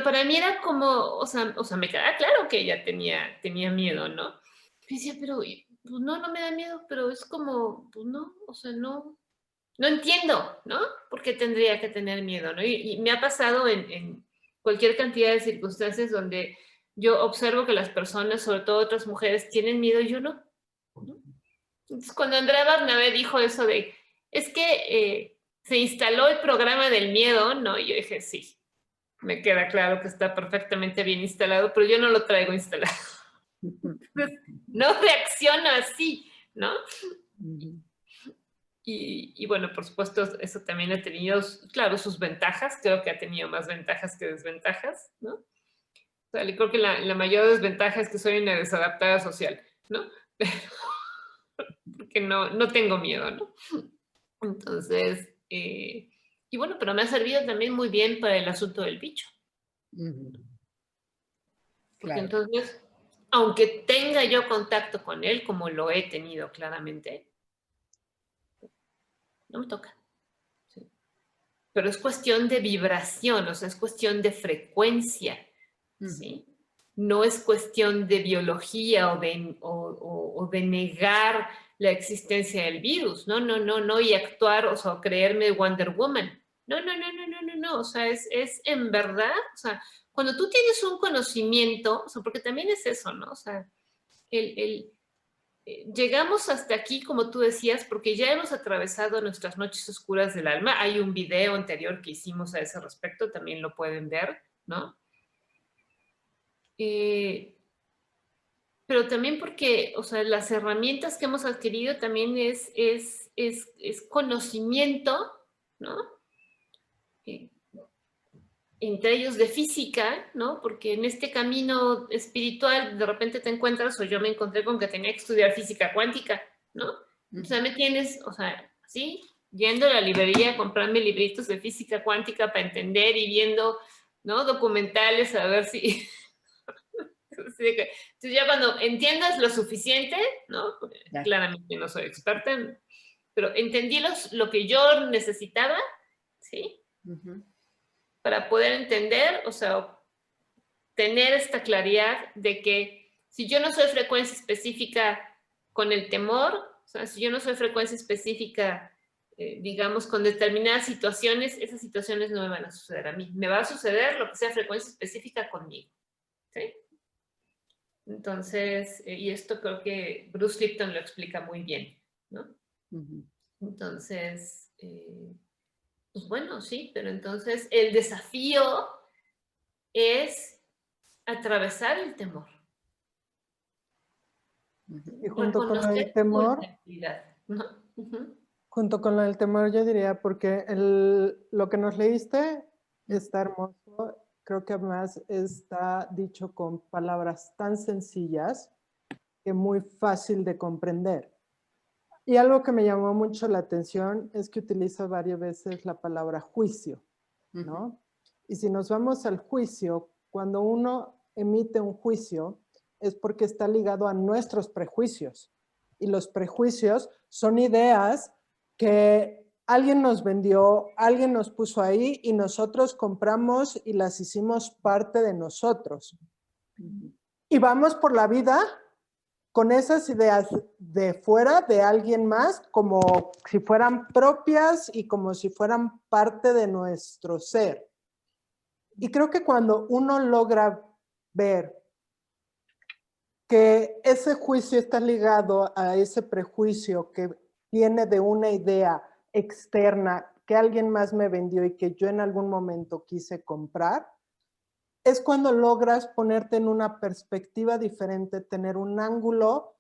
para mí era como, o sea, me queda claro que ella tenía miedo, ¿no? Y decía, pero, pues no me da miedo, pero es como, pues no, o sea, no entiendo, ¿no? ¿Por qué tendría que tener miedo, no? Y me ha pasado en cualquier cantidad de circunstancias donde yo observo que las personas, sobre todo otras mujeres, tienen miedo y yo no. Entonces, cuando Andrea Barnabé dijo eso de, es que se instaló el programa del miedo, ¿no? Y yo dije, sí, me queda claro que está perfectamente bien instalado, pero yo no lo traigo instalado. Entonces, no reacciono así, ¿no? Y bueno, por supuesto, eso también ha tenido, claro, sus ventajas. Creo que ha tenido más ventajas que desventajas, ¿no? O sea, creo que la mayor desventaja es que soy una desadaptada social, ¿no? Porque no tengo miedo, ¿no? Entonces, y bueno, pero me ha servido también muy bien para el asunto del bicho. Porque entonces, aunque tenga yo contacto con él, como lo he tenido claramente, no me toca. ¿Sí? Pero es cuestión de vibración, o sea, es cuestión de frecuencia, ¿sí? No es cuestión de biología o de negar la existencia del virus, no, y actuar, o sea, creerme Wonder Woman. No, o sea, es en verdad, o sea, cuando tú tienes un conocimiento, o sea, porque también es eso, ¿no? O sea, llegamos hasta aquí, como tú decías, porque ya hemos atravesado nuestras noches oscuras del alma. Hay un video anterior que hicimos a ese respecto, también lo pueden ver, ¿no? Pero también porque, o sea, las herramientas que hemos adquirido también es conocimiento, ¿no? Entre ellos de física, ¿no? Porque en este camino espiritual de repente te encuentras, o yo me encontré con que tenía que estudiar física cuántica, ¿no? O sea, me tienes, o sea, ¿sí? Yendo a la librería a comprarme libritos de física cuántica para entender y viendo, ¿no? Documentales a ver si Entonces ya cuando entiendas lo suficiente, ¿no? Porque Ya. claramente no soy experta, pero entendí lo que yo necesitaba, ¿sí? Ujú. Para poder entender, o sea, tener esta claridad de que si yo no soy frecuencia específica con el temor, o sea, si yo no soy frecuencia específica, digamos, con determinadas situaciones, esas situaciones no me van a suceder a mí. Me va a suceder lo que sea frecuencia específica conmigo, ¿sí? Entonces, y esto creo que Bruce Lipton lo explica muy bien, ¿no? Ujú. Entonces, pues bueno, sí, pero entonces el desafío es atravesar el temor. Ujú. Y junto con Reconocer el tu temor, vulnerabilidad, ¿no? Ujú. junto con el temor, yo diría, porque lo que nos leíste está hermoso. Creo que además está dicho con palabras tan sencillas que muy fácil de comprender. Y algo que me llamó mucho la atención es que utiliza varias veces la palabra juicio, ¿no? Y si nos vamos al juicio, cuando uno emite un juicio es porque está ligado a nuestros prejuicios. Y los prejuicios son ideas que alguien nos vendió, alguien nos puso ahí y nosotros compramos y las hicimos parte de nosotros. Ujú. Y vamos por la vida con esas ideas de fuera, de alguien más, como si fueran propias y como si fueran parte de nuestro ser. Y creo que cuando uno logra ver que ese juicio está ligado a ese prejuicio que viene de una idea externa que alguien más me vendió y que yo en algún momento quise comprar, es cuando logras ponerte en una perspectiva diferente, tener un ángulo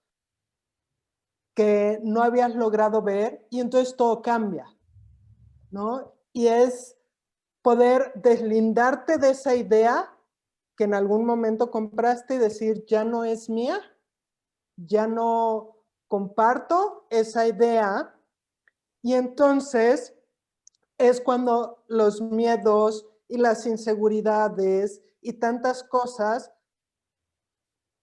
que no habías logrado ver y entonces todo cambia, ¿no? Y es poder deslindarte de esa idea que en algún momento compraste y decir, ya no es mía, ya no comparto esa idea. Y entonces es cuando los miedos y las inseguridades y tantas cosas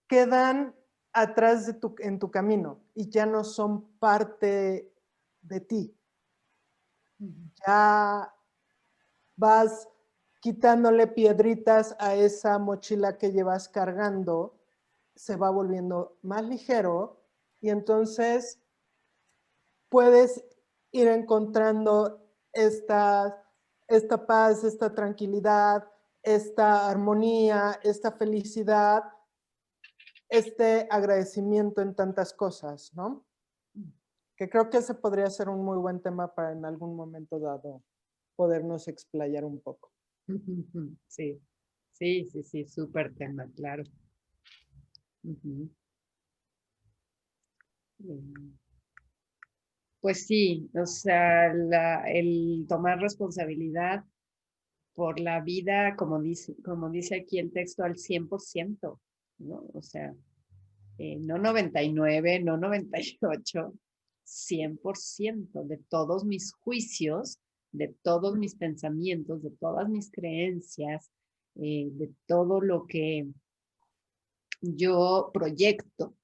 quedan atrás en tu camino y ya no son parte de ti. Ya vas quitándole piedritas a esa mochila que llevas cargando, se va volviendo más ligero y entonces puedes ir encontrando esta paz, esta tranquilidad, esta armonía, esta felicidad, este agradecimiento en tantas cosas, ¿no? Que creo que ese podría ser un muy buen tema para en algún momento dado podernos explayar un poco. Sí, sí, sí, sí, súper tema, claro. Ujú. Pues sí, o sea, el tomar responsabilidad por la vida, como dice aquí el texto, al 100%, ¿no? O sea, no 99, no 98, 100% de todos mis juicios, de todos mis pensamientos, de todas mis creencias, de todo lo que yo proyecto,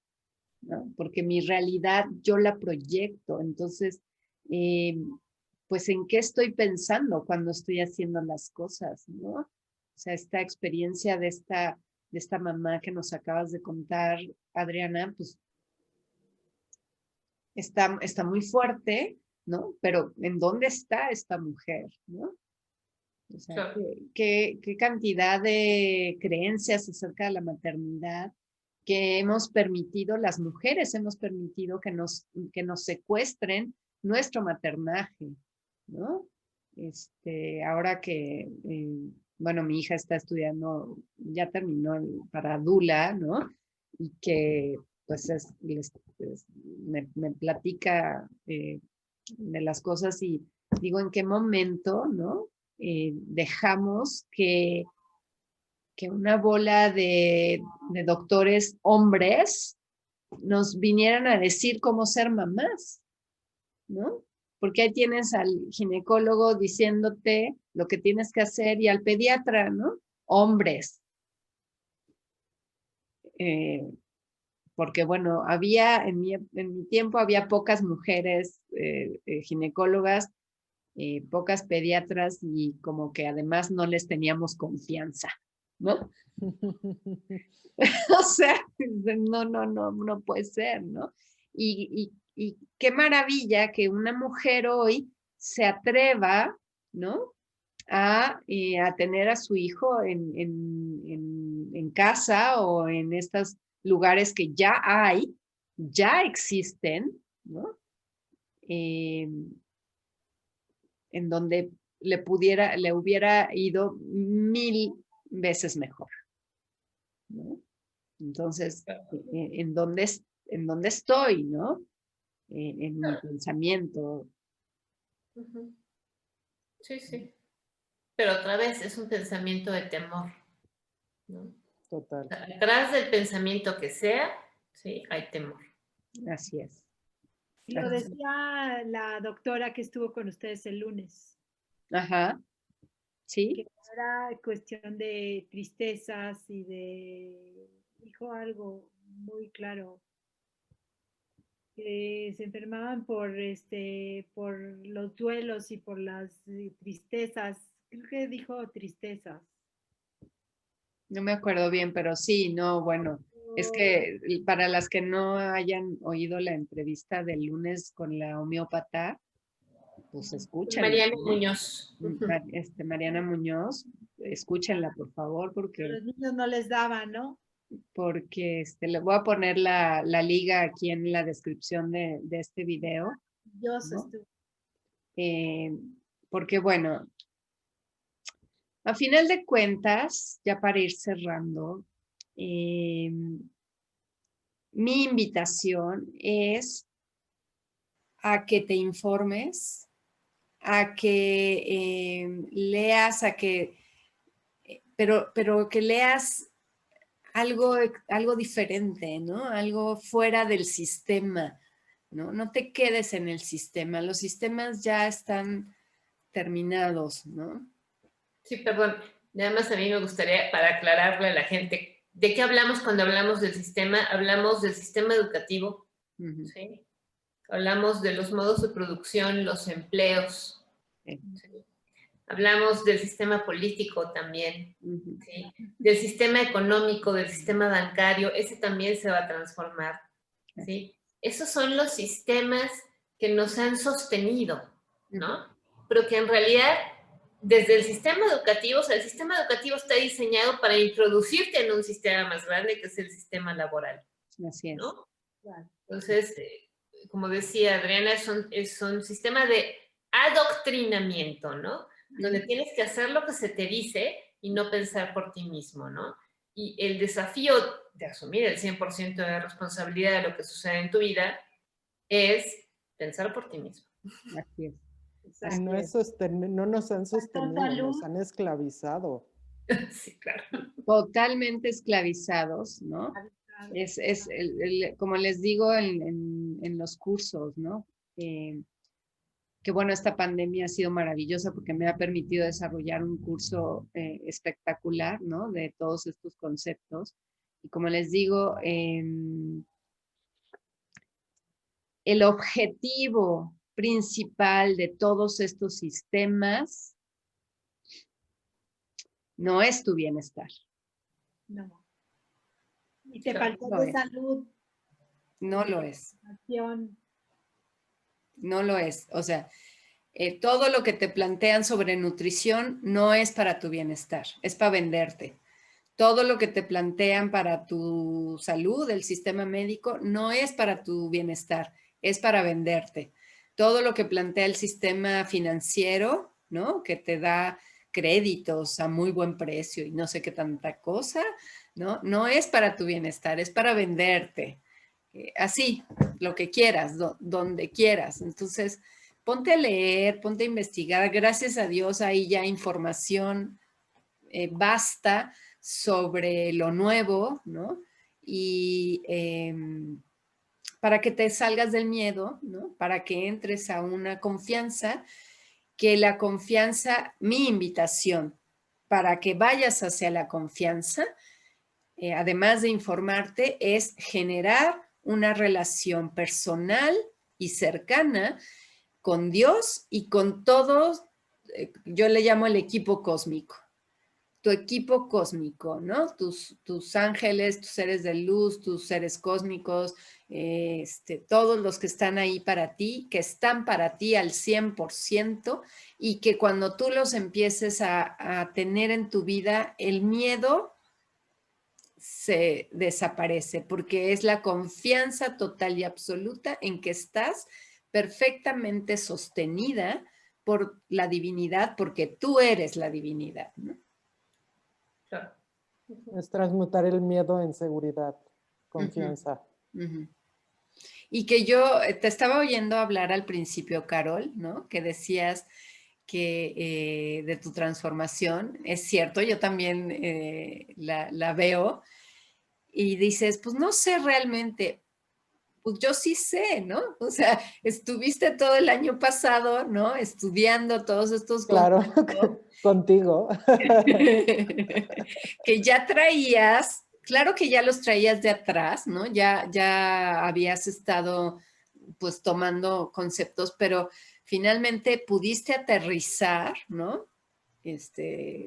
¿no? Porque mi realidad yo la proyecto. Entonces, eh, pues en qué estoy pensando cuando estoy haciendo las cosas, ¿no? O sea, esta experiencia de esta mamá que nos acabas de contar, Adriana, pues está muy fuerte, ¿no? Pero ¿en dónde está esta mujer, ¿no? O sea, Claro. qué cantidad de creencias acerca de la maternidad que hemos permitido, las mujeres hemos permitido que nos secuestren nuestro maternaje, ¿no? Ahora que, bueno, mi hija está estudiando, ya terminó para Dula, ¿no? Y que pues me platica de las cosas y digo, ¿en qué momento, no? Dejamos que una bola de doctores hombres nos vinieran a decir cómo ser mamás, ¿no? Porque ahí tienes al ginecólogo diciéndote lo que tienes que hacer y al pediatra, ¿no? Hombres. porque bueno, en mi tiempo había pocas mujeres ginecólogas, pocas pediatras y como que además no les teníamos confianza, ¿no? O sea, no puede ser, ¿no? Y qué maravilla que una mujer hoy se atreva, ¿no? A tener a su hijo en casa o en estos lugares que ya existen, ¿no? En donde le hubiera ido 1000 veces mejor, ¿no? Entonces, ¿en dónde estoy, no? En mi pensamiento. Ujú. Sí, sí. Pero otra vez es un pensamiento de temor, ¿no? Total. Atrás del pensamiento que sea, sí, hay temor. Así es. Lo decía la doctora que estuvo con ustedes el lunes, Ajá, sí. que era cuestión de tristezas y dijo algo muy claro, que se enfermaban por los duelos y por las tristezas. Creo que dijo tristezas. No me acuerdo bien, pero sí, no, bueno, es que para las que no hayan oído la entrevista del lunes con la homeópata, pues escúchenla, Mariana ¿no? Muñoz. Mariana Muñoz, escúchenla, por favor, A porque los niños no les daba, ¿no? le voy a poner la liga aquí en la descripción de este video, Yo ¿no? estuve. Eh, porque bueno, a final de cuentas, ya para ir cerrando, mi invitación es a que te informes, a que leas, pero que leas algo diferente, ¿no? Algo fuera del sistema, ¿no? No te quedes en el sistema. Los sistemas ya están terminados, ¿no? Sí, perdón. Nada más a mí me gustaría, para aclararle a la gente, ¿de qué hablamos cuando hablamos del sistema? Hablamos del sistema educativo, ¿sí? Hablamos de los modos de producción, los empleos, Sí. ¿sí? Hablamos del sistema político también, Ujú. ¿sí? Del sistema económico, del sistema bancario, ese también se va a transformar, ¿sí? Esos son los sistemas que nos han sostenido, ¿no? Pero que en realidad, desde el sistema educativo, o sea, el sistema educativo está diseñado para introducirte en un sistema más grande, que es el sistema laboral, Así es. ¿no? Entonces, como decía Adriana, es un sistema de adoctrinamiento, ¿no? Donde tienes que hacer lo que se te dice y no pensar por ti mismo, ¿no? Y el desafío de asumir el 100% de responsabilidad de lo que sucede en tu vida es pensar por ti mismo. Así es. Y no, no nos han sostenido, nos han esclavizado. Sí, claro. Totalmente esclavizados, ¿no? Como les digo en los cursos, ¿no? Que bueno, esta pandemia ha sido maravillosa porque me ha permitido desarrollar un curso espectacular, ¿no? De todos estos conceptos. Y como les digo, el objetivo principal de todos estos sistemas no es tu bienestar. No. Y te Claro, faltó no de es. salud. No lo es. Acción. No lo es. O sea, todo lo que te plantean sobre nutrición no es para tu bienestar, es para venderte. Todo lo que te plantean para tu salud, el sistema médico, no es para tu bienestar, es para venderte. Todo lo que plantea el sistema financiero, ¿no? Que te da créditos a muy buen precio y no sé qué tanta cosa, ¿no? No es para tu bienestar, es para venderte. Así, lo que quieras, donde quieras. Entonces, ponte a leer, ponte a investigar. Gracias a Dios hay ya información basta sobre lo nuevo, ¿no? Y para que te salgas del miedo, ¿no? Para que entres a una confianza, que la confianza, mi invitación, para que vayas hacia la confianza, además de informarte, es generar una relación personal y cercana con Dios y con todos, yo le llamo el equipo cósmico. Tu equipo cósmico, ¿no? Tus ángeles, tus seres de luz, tus seres cósmicos, todos los que están ahí para ti, que están para ti al 100% y que cuando tú los empieces a tener en tu vida, el miedo se desaparece porque es la confianza total y absoluta en que estás perfectamente sostenida por la divinidad, porque tú eres la divinidad, ¿no? Claro. Es transmutar el miedo en seguridad, confianza. Y que yo te estaba oyendo hablar al principio, Carol, ¿no? Que decías que de tu transformación, es cierto, yo también la veo, y dices, pues no sé realmente, pues yo sí sé, ¿no? O sea, estuviste todo el año pasado, ¿no? Estudiando todos estos Claro, contigo. que ya traías, claro que ya los traías de atrás, ¿no? Ya habías estado pues tomando conceptos, pero finalmente pudiste aterrizar, ¿no?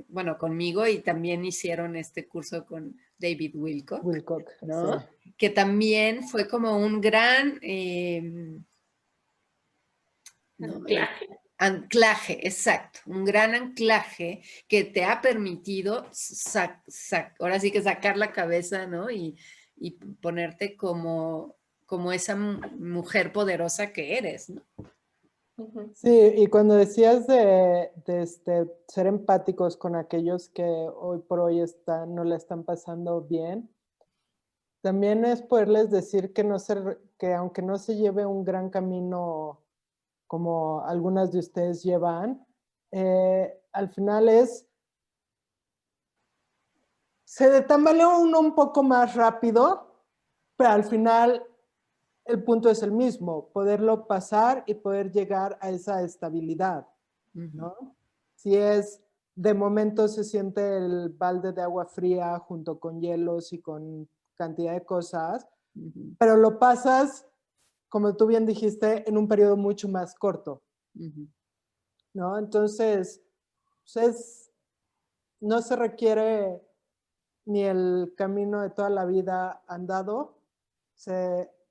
Bueno, conmigo y también hicieron este curso con David Wilcock, Wilcock, ¿no? sí. Que también fue como un gran ¿no? Anclaje, exacto, un gran anclaje que te ha permitido ahora sí que sacar la cabeza, ¿no? Y ponerte como esa mujer poderosa que eres, ¿no? Sí, y cuando decías de ser empáticos con aquellos que hoy por hoy no la están pasando bien, también es poderles decir que aunque no se lleve un gran camino como algunas de ustedes llevan, al final se tambalea uno un poco más rápido, pero al final el punto es el mismo, poderlo pasar y poder llegar a esa estabilidad, ¿no? Si es, de momento se siente el balde de agua fría junto con hielos y con cantidad de cosas, pero lo pasas, como tú bien dijiste, en un periodo mucho más corto, ¿no? Entonces, pues no se requiere ni el camino de toda la vida andado,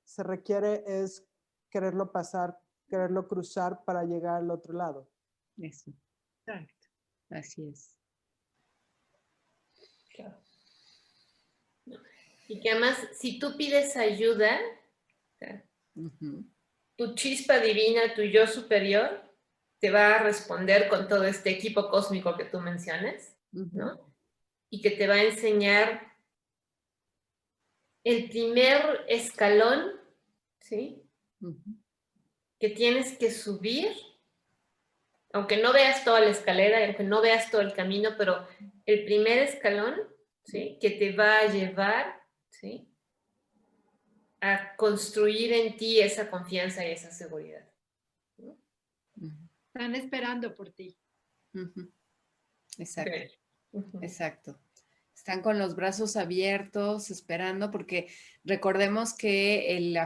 se requiere es quererlo pasar, quererlo cruzar para llegar al otro lado. Eso, exacto, así es. Claro. Y que además, si tú pides ayuda, tu chispa divina, tu yo superior, te va a responder con todo este equipo cósmico que tú mencionas, ¿no? Y que te va a enseñar el primer escalón, ¿sí? Que tienes que subir, aunque no veas toda la escalera, aunque no veas todo el camino, pero el primer escalón, ¿sí? Que te va a llevar, ¿sí? A construir en ti esa confianza y esa seguridad. ¿No? Están esperando por ti. Exacto, Okay. exacto. Están con los brazos abiertos, esperando, porque recordemos que el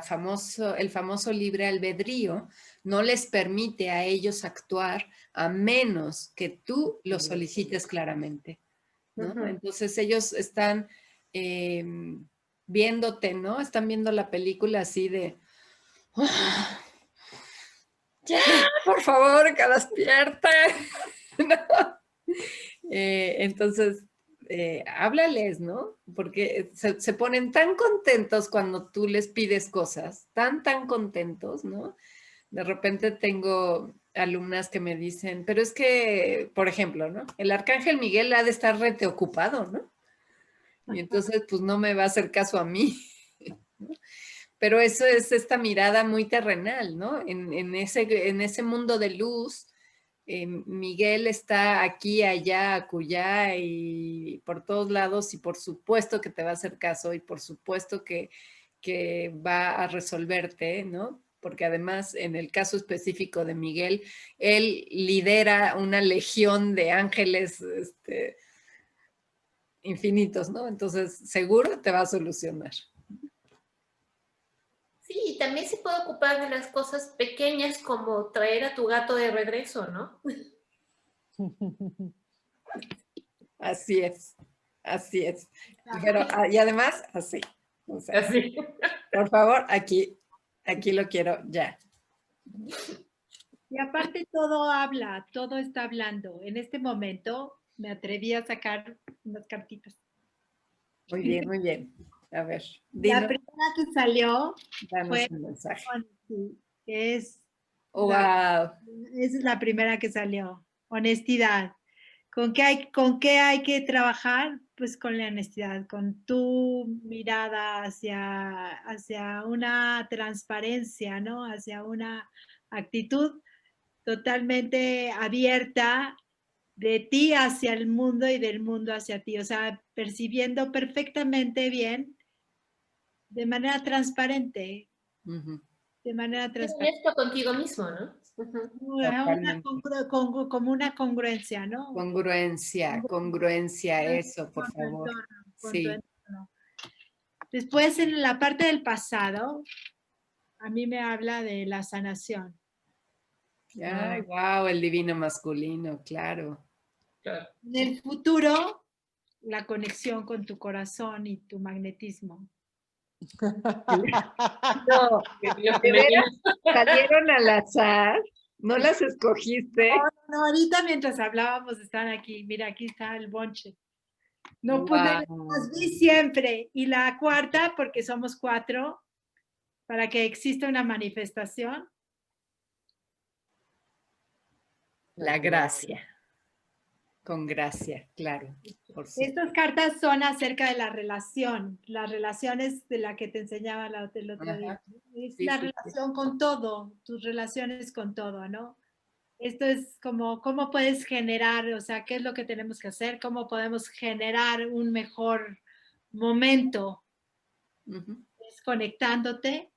famoso libre albedrío no les permite a ellos actuar a menos que tú lo solicites claramente, ¿no? Entonces ellos están viéndote, ¿no? Están viendo la película así de, ya, por favor, que despierta, ¿no? Entonces, háblales, ¿no? Porque se ponen tan contentos cuando tú les pides cosas, tan contentos, ¿no? De repente tengo alumnas que me dicen, pero es que, por ejemplo, ¿no? El arcángel Miguel ha de estar rete ocupado, ¿no? Y entonces, pues no me va a hacer caso a mí. ¿No? Pero eso es esta mirada muy terrenal, ¿no? En ese mundo de luz, Miguel está aquí, allá, acullá y por todos lados y por supuesto que te va a hacer caso y por supuesto que va a resolverte, ¿no? Porque además en el caso específico de Miguel, él lidera una legión de ángeles infinitos, ¿no? Entonces, seguro te va a solucionar. Sí, y también se puede ocupar de las cosas pequeñas como traer a tu gato de regreso, ¿no? Así es, así es. Pero, y además, así. O sea, Así. por favor, aquí lo quiero ya. Y aparte todo habla, todo está hablando. En este momento me atreví a sacar unas cartitas. Muy bien, muy bien. A ver, La dinos, primera que salió danos fue un mensaje. Honesty, que Wow. es la primera que salió. Honestidad. ¿Con qué hay que trabajar? Pues con la honestidad, con tu mirada hacia una transparencia, ¿no? Hacia una actitud totalmente abierta de ti hacia el mundo y del mundo hacia ti. O sea, percibiendo perfectamente bien, de manera transparente, Ujú, de manera Ser transparente. honesto contigo mismo, ¿no? Ujú. totalmente. Como una congruencia, ¿no? Congruencia, eso, por Con tu favor. entorno, con tu Sí. entorno. Después, en la parte del pasado, a mí me habla de la sanación. Ay, wow, el divino masculino, claro. Claro. En el futuro, la conexión con tu corazón y tu magnetismo. No, Lo de veras femenino. salieron al azar, no las escogiste. No, ahorita mientras hablábamos están aquí. Mira, aquí está el bonche. No pude, Wow. las vi siempre. Y la cuarta, porque somos 4, para que exista una manifestación. La gracia. Con gracia, claro. Por supuesto. Estas cartas son acerca de la relación, las relaciones de la que te enseñaba el otro día. Ajá. Es Sí, la sí, sí. relación con todo, tus relaciones con todo, ¿no? Esto es como cómo puedes generar, o sea, qué es lo que tenemos que hacer, cómo podemos generar un mejor momento. Ujú, Es conectándote,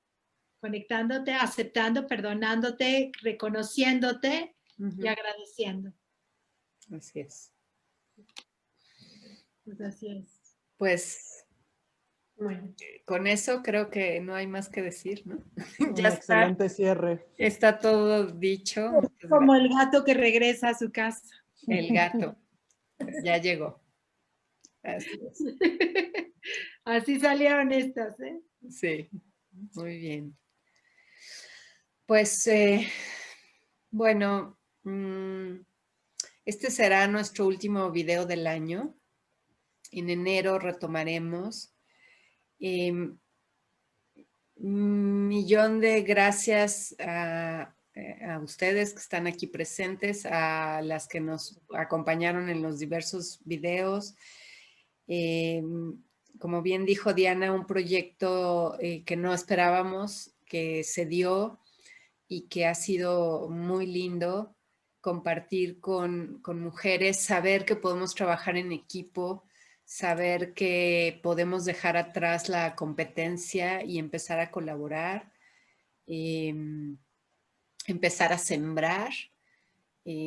aceptando, perdonándote, reconociéndote y ujú. agradeciendo. Así es. Pues así es. Pues Bueno, con eso creo que no hay más que decir, ¿no? Un Ya excelente cierre. está todo dicho. Muchas Como gracias. el gato que regresa a su casa. El gato ya llegó. Así es. Así salieron estas, ¿eh? Sí, muy bien. Pues bueno, este será nuestro último video del año. En enero retomaremos. Millón de gracias a ustedes que están aquí presentes, a las que nos acompañaron en los diversos videos. Como bien dijo Diana, un proyecto que no esperábamos, que se dio y que ha sido muy lindo compartir con mujeres, saber que podemos trabajar en equipo, saber que podemos dejar atrás la competencia y empezar a colaborar, empezar a sembrar.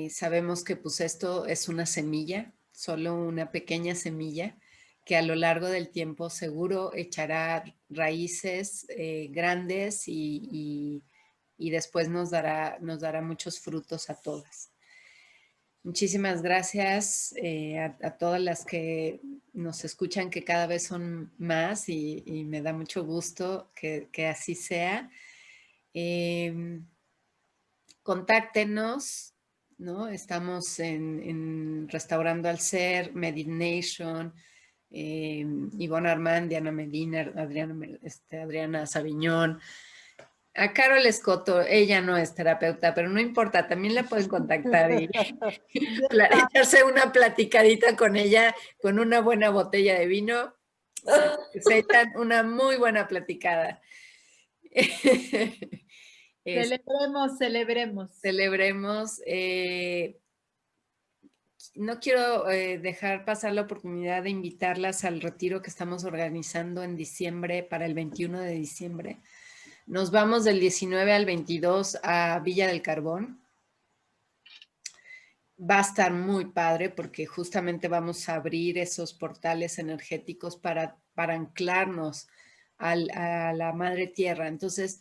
Sabemos que pues esto es una semilla, solo una pequeña semilla, que a lo largo del tiempo seguro echará raíces grandes y después nos dará muchos frutos a todas. Muchísimas gracias a todas las que nos escuchan, que cada vez son más y me da mucho gusto que así sea. Contáctenos, ¿no? Estamos en Restaurando al Ser, Medination, Ivonne Armand, Diana Medina, Adriana Sabiñón. A Carol Escoto, ella no es terapeuta, pero no importa, también la pueden contactar y echarse una platicadita con ella, con una buena botella de vino. Se echan una muy buena platicada. Celebremos. Celebremos. No quiero dejar pasar la oportunidad de invitarlas al retiro que estamos organizando en diciembre, para el 21 de diciembre. Nos vamos del 19 al 22 a Villa del Carbón. va a estar muy padre porque justamente vamos a abrir esos portales energéticos para anclarnos a la madre tierra. Entonces,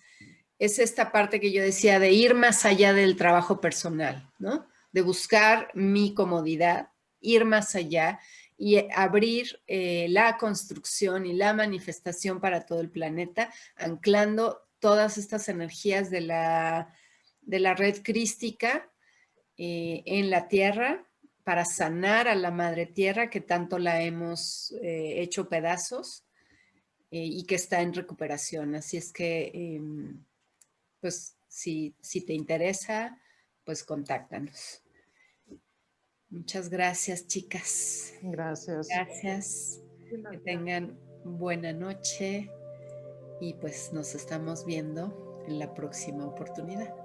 es esta parte que yo decía de ir más allá del trabajo personal, ¿no? De buscar mi comodidad, ir más allá y abrir la construcción y la manifestación para todo el planeta, anclando todas estas energías de la red crística en la tierra para sanar a la madre tierra que tanto la hemos hecho pedazos y que está en recuperación. Así es que, pues, si te interesa, pues contáctanos. Muchas gracias, chicas. Gracias. Gracias. Que tengan buena noche y pues nos estamos viendo en la próxima oportunidad.